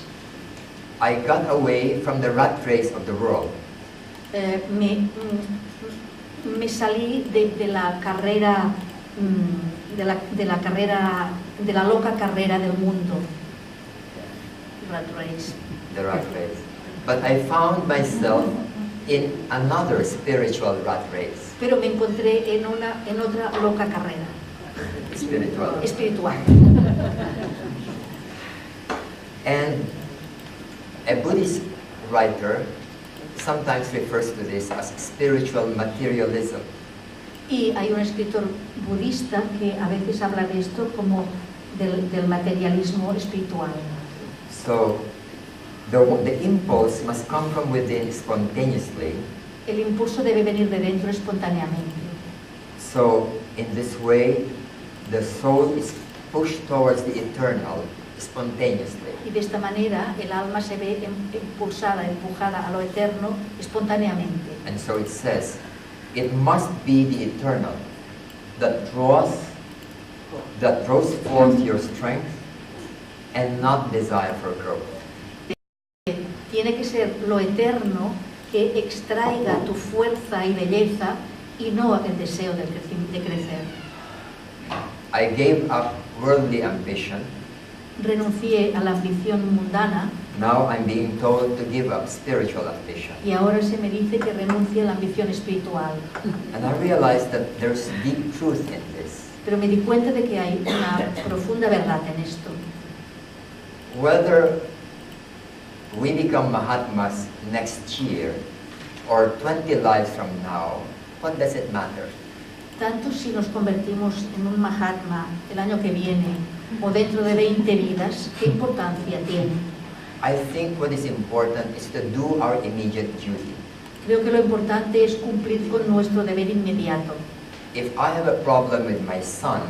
Speaker 1: I got away from the rat race of the world.
Speaker 2: Me salí de la carrera, de la loca carrera del mundo. Rat race.
Speaker 1: The rat race. But I found myself in another spiritual rat race.
Speaker 2: Pero me encontré en otra loca carrera. Espiritual.
Speaker 1: And a Buddhist writer sometimes refers to this as spiritual materialism.
Speaker 2: Y hay un escritor budista que a veces habla de esto como del materialismo espiritual.
Speaker 1: So the impulse must come from within spontaneously.
Speaker 2: El impulso debe venir de dentro espontáneamente.
Speaker 1: So in this way, the soul is pushed towards the eternal spontaneously.
Speaker 2: Y de esta manera el alma se ve empujada a lo eterno espontáneamente.
Speaker 1: And so it says, it must be the eternal that draws forth your strength and not desire for growth.
Speaker 2: Tiene que ser lo eterno que extraiga tu fuerza y belleza y no el deseo de crecer.
Speaker 1: I gave up worldly ambition.
Speaker 2: Renuncié a la ambición mundana.
Speaker 1: Now I'm being told to give up spiritual ambition.
Speaker 2: Y ahora se me dice que renuncie a la ambición espiritual.
Speaker 1: And I realized that there's deep truth in this.
Speaker 2: Pero me di cuenta de que hay una profunda verdad en esto.
Speaker 1: Whether we become Mahatmas next year or 20 lives from now, what does it matter?
Speaker 2: Tanto si nos convertimos en un Mahatma el año que viene o dentro de 20 vidas, ¿qué importancia tiene?
Speaker 1: I think what is important is to do our immediate duty.
Speaker 2: Creo que lo importante es cumplir con nuestro deber inmediato.
Speaker 1: If I have a problem with my son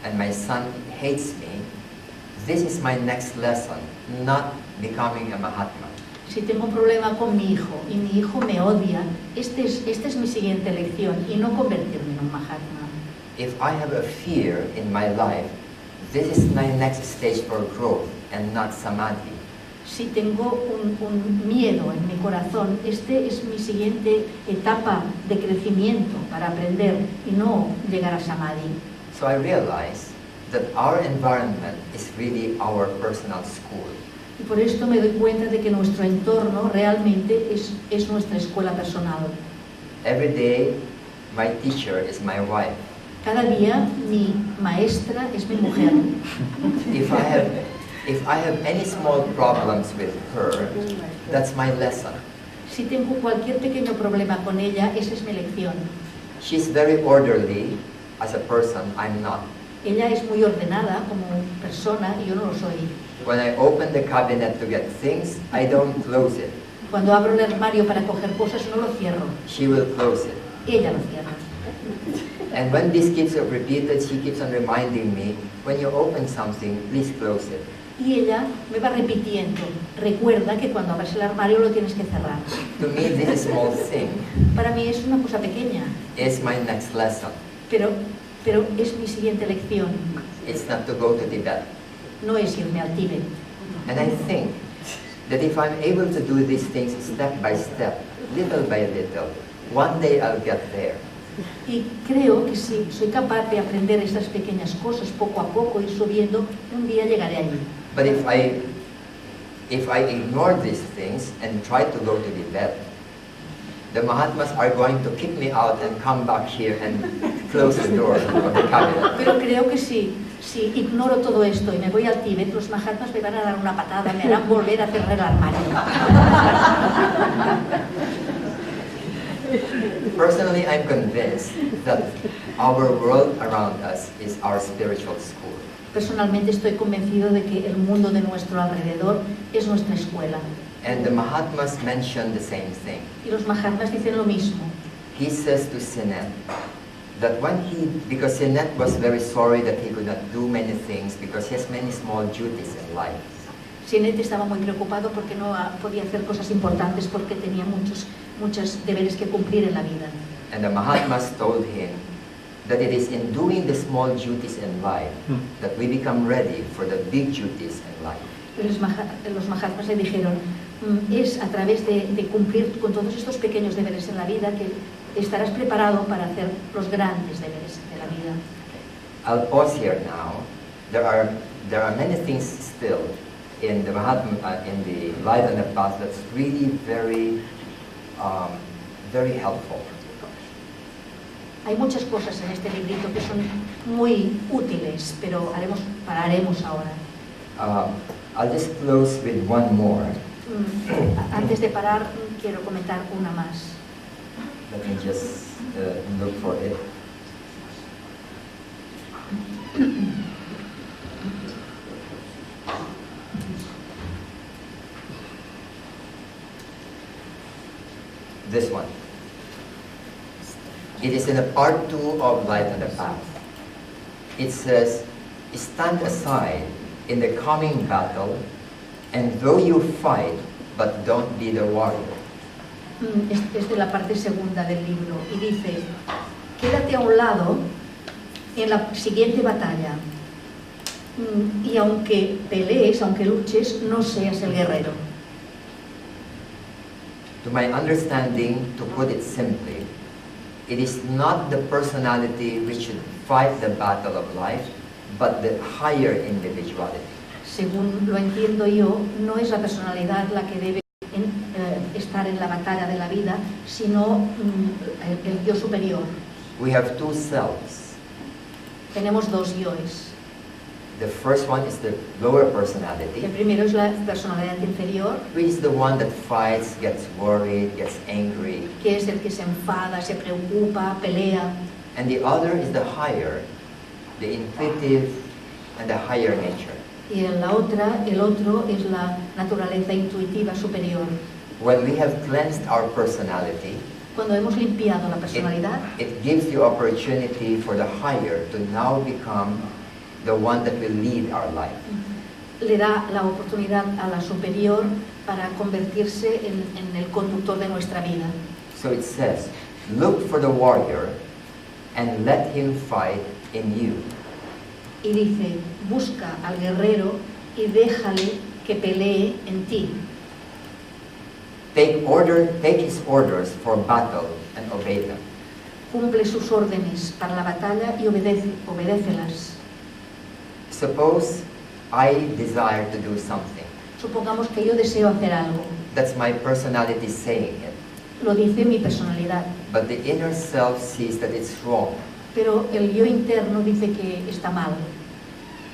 Speaker 1: and my son hates me, this is my next lesson, not becoming a Mahatma.
Speaker 2: Si tengo un problema con mi hijo y mi hijo me odia, esta es mi siguiente lección y no convertirme en un Mahatma.
Speaker 1: If I have a fear in my life, this is my next stage for growth and not samadhi.
Speaker 2: Si tengo un miedo en mi corazón, este es mi siguiente etapa de crecimiento para aprender y no llegar a samadhi.
Speaker 1: So I realized that our environment is really our personal school.
Speaker 2: Y por esto me doy cuenta de que nuestro entorno realmente es nuestra escuela personal.
Speaker 1: Every day, my teacher is my wife.
Speaker 2: Cada día mi maestra es mi mujer.
Speaker 1: If I have any small problems with her, that's my lesson.
Speaker 2: Si tengo cualquier pequeño problema con ella, esa es mi lección.
Speaker 1: She's very orderly as a person, I'm not.
Speaker 2: Ella es muy ordenada como persona y yo no lo soy.
Speaker 1: When I open the cabinet to get things, I don't close it.
Speaker 2: Cuando abro el armario para coger cosas, no lo cierro.
Speaker 1: She will close it.
Speaker 2: Ella lo cierra.
Speaker 1: And when this keeps repeated, she keeps on reminding me, when you open something, please close it.
Speaker 2: Y ella me va repitiendo, recuerda que cuando abres el armario lo tienes que cerrar.
Speaker 1: To me, this small thing
Speaker 2: Para mí es una cosa pequeña,
Speaker 1: is my next lesson.
Speaker 2: pero es mi siguiente lección.
Speaker 1: It's not to go to Tibet.
Speaker 2: No es irme al Tíbet.
Speaker 1: And I think that if I'm able to do these things step by step, little by little, one day I'll get there.
Speaker 2: Y creo que si soy capaz de aprender estas pequeñas cosas poco a poco, ir subiendo, un día llegaré allí.
Speaker 1: But if I ignore these things and try to go to Tibet, the Mahatmas are going to kick me out and come back here and close the door of the cabinet.
Speaker 2: Pero creo que si ignoro todo esto y me voy al Tíbet, los Mahatmas me van a dar una patada, me harán volver a cerrar el armario.
Speaker 1: Personally, I'm convinced that our world around us is our spiritual school.
Speaker 2: Personalmente estoy convencido de que el mundo de nuestro alrededor es nuestra escuela.
Speaker 1: And the Mahatmas mention the same thing.
Speaker 2: Y los Mahatmas dicen lo mismo.
Speaker 1: He says to Sinet that because Sinet was very sorry that he could not do many things because he has many small duties in life.
Speaker 2: Sinet estaba muy preocupado porque no podía hacer cosas importantes porque tenía muchos deberes que cumplir en la vida.
Speaker 1: And the Mahatmas told him that it is in doing the small duties in life that we become ready for the big duties in life.
Speaker 2: Y los Mahatmas le dijeron, es a través de cumplir con todos estos pequeños deberes en la vida que estarás preparado para hacer los grandes deberes de la vida.
Speaker 1: I'll pause here now. There are many things still in the Mahatma, in the Light and the Path that's really very helpful.
Speaker 2: Hay muchas cosas en este librito que son muy útiles, pero pararemos ahora.
Speaker 1: I'll just close with one more.
Speaker 2: Antes de parar, quiero comentar una más.
Speaker 1: Let me just look for it. This one. It is in a part 2 of Light and the Path. It says, stand aside in the coming battle, and though you fight, but don't be the warrior.
Speaker 2: Es de la parte segunda del libro y dice, quédate a un lado en la siguiente batalla y aunque pelees, aunque luches, no seas el guerrero.
Speaker 1: To my understanding, to put it simply, it is not the personality which should fight the battle of life, but the higher individuality.
Speaker 2: Según lo entiendo yo, no es la personalidad la que debe estar en la batalla de la vida, sino el yo superior.
Speaker 1: We have two selves.
Speaker 2: Tenemos dos yoes.
Speaker 1: The first one is the lower personality,
Speaker 2: El primero es la personalidad inferior,
Speaker 1: which is the one that fights, gets worried, gets angry.
Speaker 2: que es el que se enfada, se preocupa, pelea.
Speaker 1: And the other is the higher, the intuitive and the higher nature.
Speaker 2: Y el otro es la naturaleza intuitiva superior.
Speaker 1: When we have cleansed our personality,
Speaker 2: Cuando hemos limpiado la personalidad,
Speaker 1: it gives the opportunity for the higher to now become the one that will lead our life.
Speaker 2: le da la oportunidad a la superior para convertirse en el conductor de nuestra vida.
Speaker 1: So it says, look for the warrior and let him fight in you.
Speaker 2: Y dice, busca al guerrero y déjale que pelee en ti.
Speaker 1: Take his orders for battle and obey them.
Speaker 2: Cumple sus órdenes para la batalla y obedécelas.
Speaker 1: Suppose I desire to do something.
Speaker 2: Supongamos que yo deseo hacer algo.
Speaker 1: That's my personality saying it.
Speaker 2: Lo dice mi personalidad.
Speaker 1: But the inner self sees that it's wrong.
Speaker 2: Pero el yo interno dice que está mal.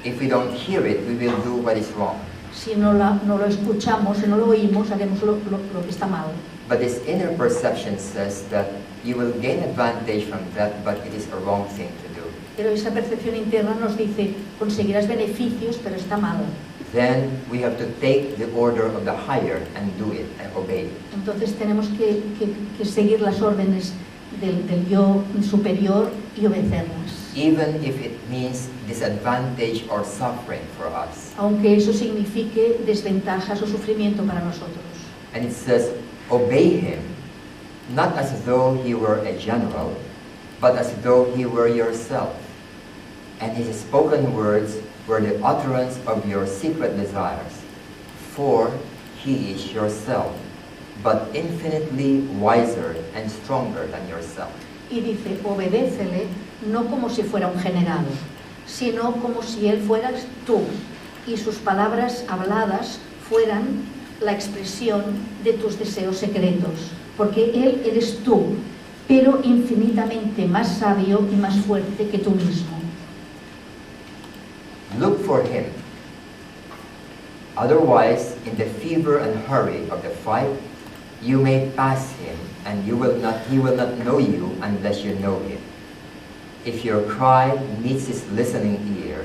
Speaker 1: If we don't hear it, we will do what is wrong.
Speaker 2: Si no lo escuchamos, si no lo oímos, haremos lo que está mal.
Speaker 1: But this inner perception says that you will gain advantage from that, but it is a wrong thing to do.
Speaker 2: Pero esa percepción interna nos dice, conseguirás beneficios, pero está mal.
Speaker 1: Then we have to take the order of the higher and do it and obey it.
Speaker 2: Entonces tenemos que seguir las órdenes del yo superior y obedecerlas.
Speaker 1: Even if it means disadvantage or suffering for us.
Speaker 2: Aunque eso signifique desventajas o sufrimiento para nosotros.
Speaker 1: And it says, obey him, not as though he were a general, but as though he were yourself. And his spoken words were the utterance of your secret desires. For he is yourself, but infinitely wiser and stronger than yourself.
Speaker 2: Y dice, obedécele no como si fuera un general, sino como si él fueras tú, y sus palabras habladas fueran la expresión de tus deseos secretos, porque él eres tú, pero infinitamente más sabio y más fuerte que tú mismo.
Speaker 1: Look for him. Otherwise, in the fever and hurry of the fight, you may pass him, and he will not know you unless you know him. If your cry meets his listening ear,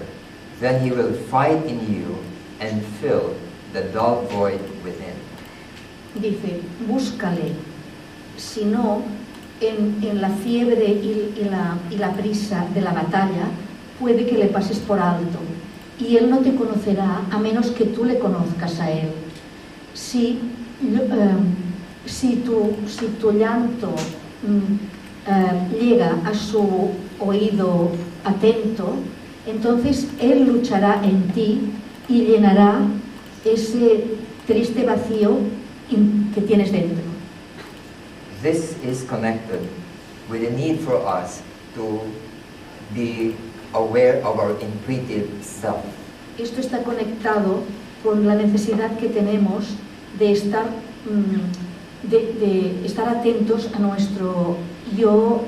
Speaker 1: then he will fight in you and fill the dull void within.
Speaker 2: Dice, búscale, si no, en la fiebre y la prisa de la batalla, puede que le pases por alto, y él no te conocerá a menos que tú le conozcas a él. Si tu llanto llega a su oído atento, entonces él luchará en ti y llenará ese triste vacío que tienes dentro.
Speaker 1: This is connected with the need for us to be aware of our intuitive self.
Speaker 2: Esto está conectado con la necesidad que tenemos de estar atentos a nuestro yo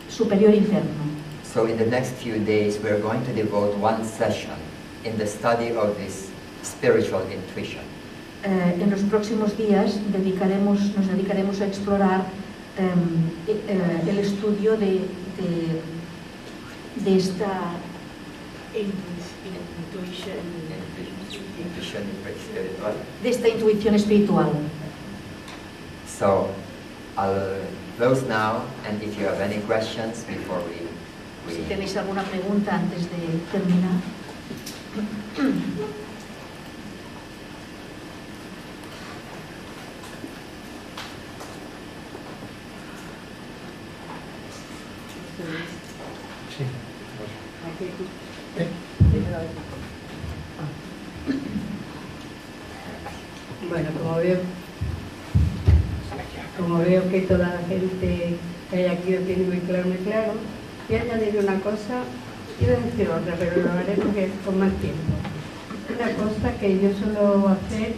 Speaker 2: superior interno.
Speaker 1: So in the next few days we are going to devote one session in the study of this spiritual intuition.
Speaker 2: En los próximos días nos dedicaremos a explorar el estudio de esta intuición espiritual.
Speaker 1: So I'll close now, and if you have any questions before we
Speaker 2: Si tenéis alguna pregunta antes de terminar.
Speaker 6: Sí.
Speaker 7: Bueno, como veo que toda la gente que hay aquí lo tiene muy claro, voy a añadir una cosa, quiero decir otra, pero lo haré con más tiempo. Una cosa que yo suelo hacer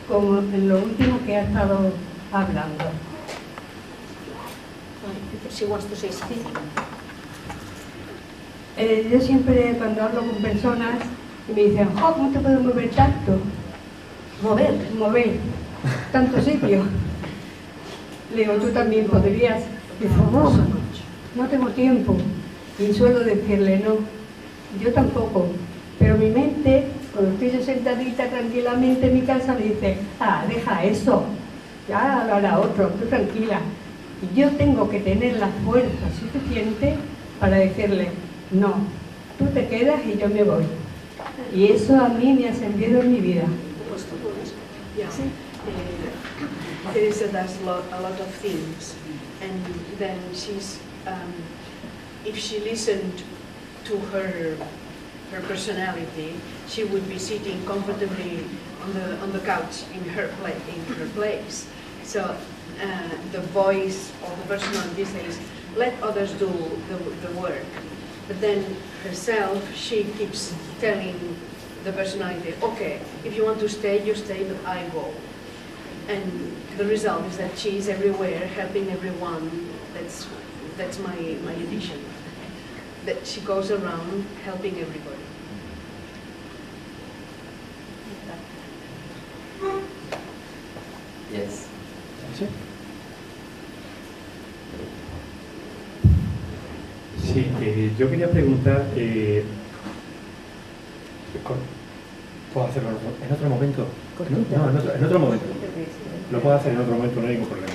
Speaker 7: como en lo último que ha estado hablando. Yo siempre cuando hablo con personas me dicen, oh, ¿cómo te puedes mover tanto? Mover tanto sitio. Le digo, tú también podrías. Dice, no tengo tiempo. Y suelo decirle, no, yo tampoco. Pero mi mente, cuando estoy yo sentadita tranquilamente en mi casa, me dice, deja eso, ya lo hará otro, tú tranquila. Y yo tengo que tener la fuerza suficiente para decirle, no, tú te quedas y yo me voy. Y eso a mí me ha servido en mi vida.
Speaker 5: Teresa does a lot of things, and then if she listened to her personality, she would be sitting comfortably on the couch in her place. So the voice of the personality says, let others do the work. But then herself, she keeps telling the personality, okay, if you want to stay, you stay, but I go. And the result is that she is everywhere, helping everyone. That's my addiction. That she goes around helping everybody.
Speaker 1: Yes.
Speaker 6: Sí, yo quería preguntar, ¿puedo hacerlo en otro momento? No, en otro momento. Lo puedo hacer en otro momento, no hay ningún problema.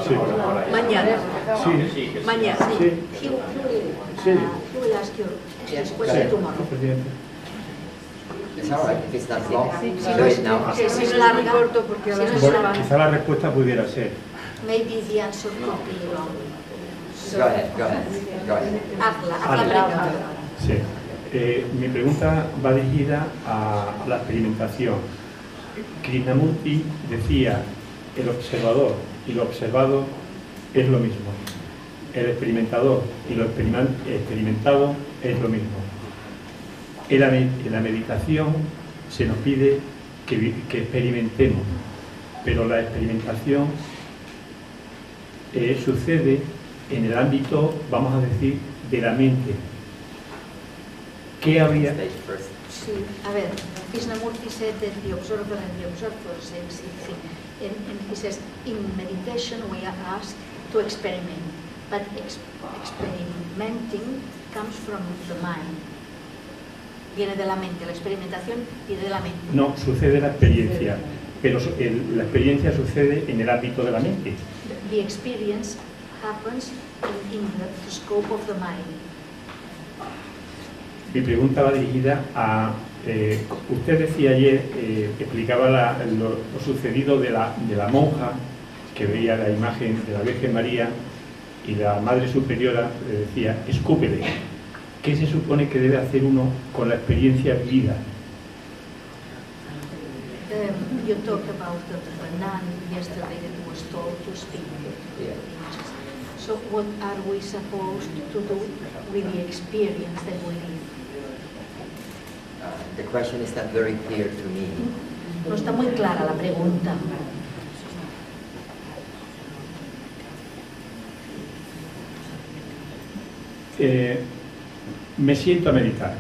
Speaker 6: Sí.
Speaker 2: Mañana.
Speaker 6: Sí.
Speaker 2: Mañana.
Speaker 6: Sí.
Speaker 2: He will ask you this question tomorrow.
Speaker 1: It's all right. If it's not long,
Speaker 2: Si
Speaker 1: do it now.
Speaker 2: es larga, corto porque
Speaker 6: Bueno, quizá la respuesta pudiera ser.
Speaker 2: maybe the answer could be long.
Speaker 1: Go ahead.
Speaker 2: Hazla pregunta.
Speaker 6: Sí. Mi pregunta va dirigida a la experimentación. Krishnamurti decía, el observador y lo observado es lo mismo. El experimentador y lo experimentado es lo mismo. En la meditación se nos pide que experimentemos, pero la experimentación sucede en el ámbito, vamos a decir, de la mente. ¿Qué habría?
Speaker 2: Sí, a ver, Krishnamurti said that the observer and the observer same thing. And he says, in meditation we are asked to experiment, but experimenting comes from the mind. viene de la mente, la experimentación viene de la mente.
Speaker 6: No, sucede la experiencia, pero la experiencia sucede en el ámbito de la mente.
Speaker 2: The experience happens in the scope of the mind.
Speaker 6: Mi pregunta va dirigida a... usted decía ayer, explicaba lo sucedido de la monja que veía la imagen de la Virgen María y la Madre Superiora le decía, escúpele. ¿Qué se supone que debe hacer uno con la experiencia vivida?
Speaker 2: You talked about the nun yesterday that was told to speak.
Speaker 1: Yeah.
Speaker 2: So what are we supposed to do with the experience that we live?
Speaker 1: The question is not very clear to me.
Speaker 2: No está muy clara la pregunta.
Speaker 6: Me siento a meditar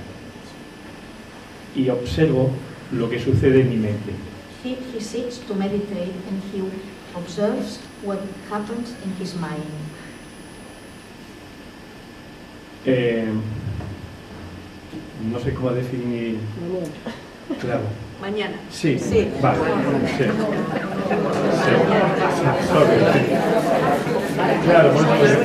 Speaker 6: y observo lo que sucede en mi mente.
Speaker 2: He sits to meditate and he observes what happens in his mind.
Speaker 6: No sé cómo definir... Claro.
Speaker 2: Mañana.
Speaker 6: Sí.
Speaker 2: Sí.
Speaker 6: Vale. Sí. Claro, por eso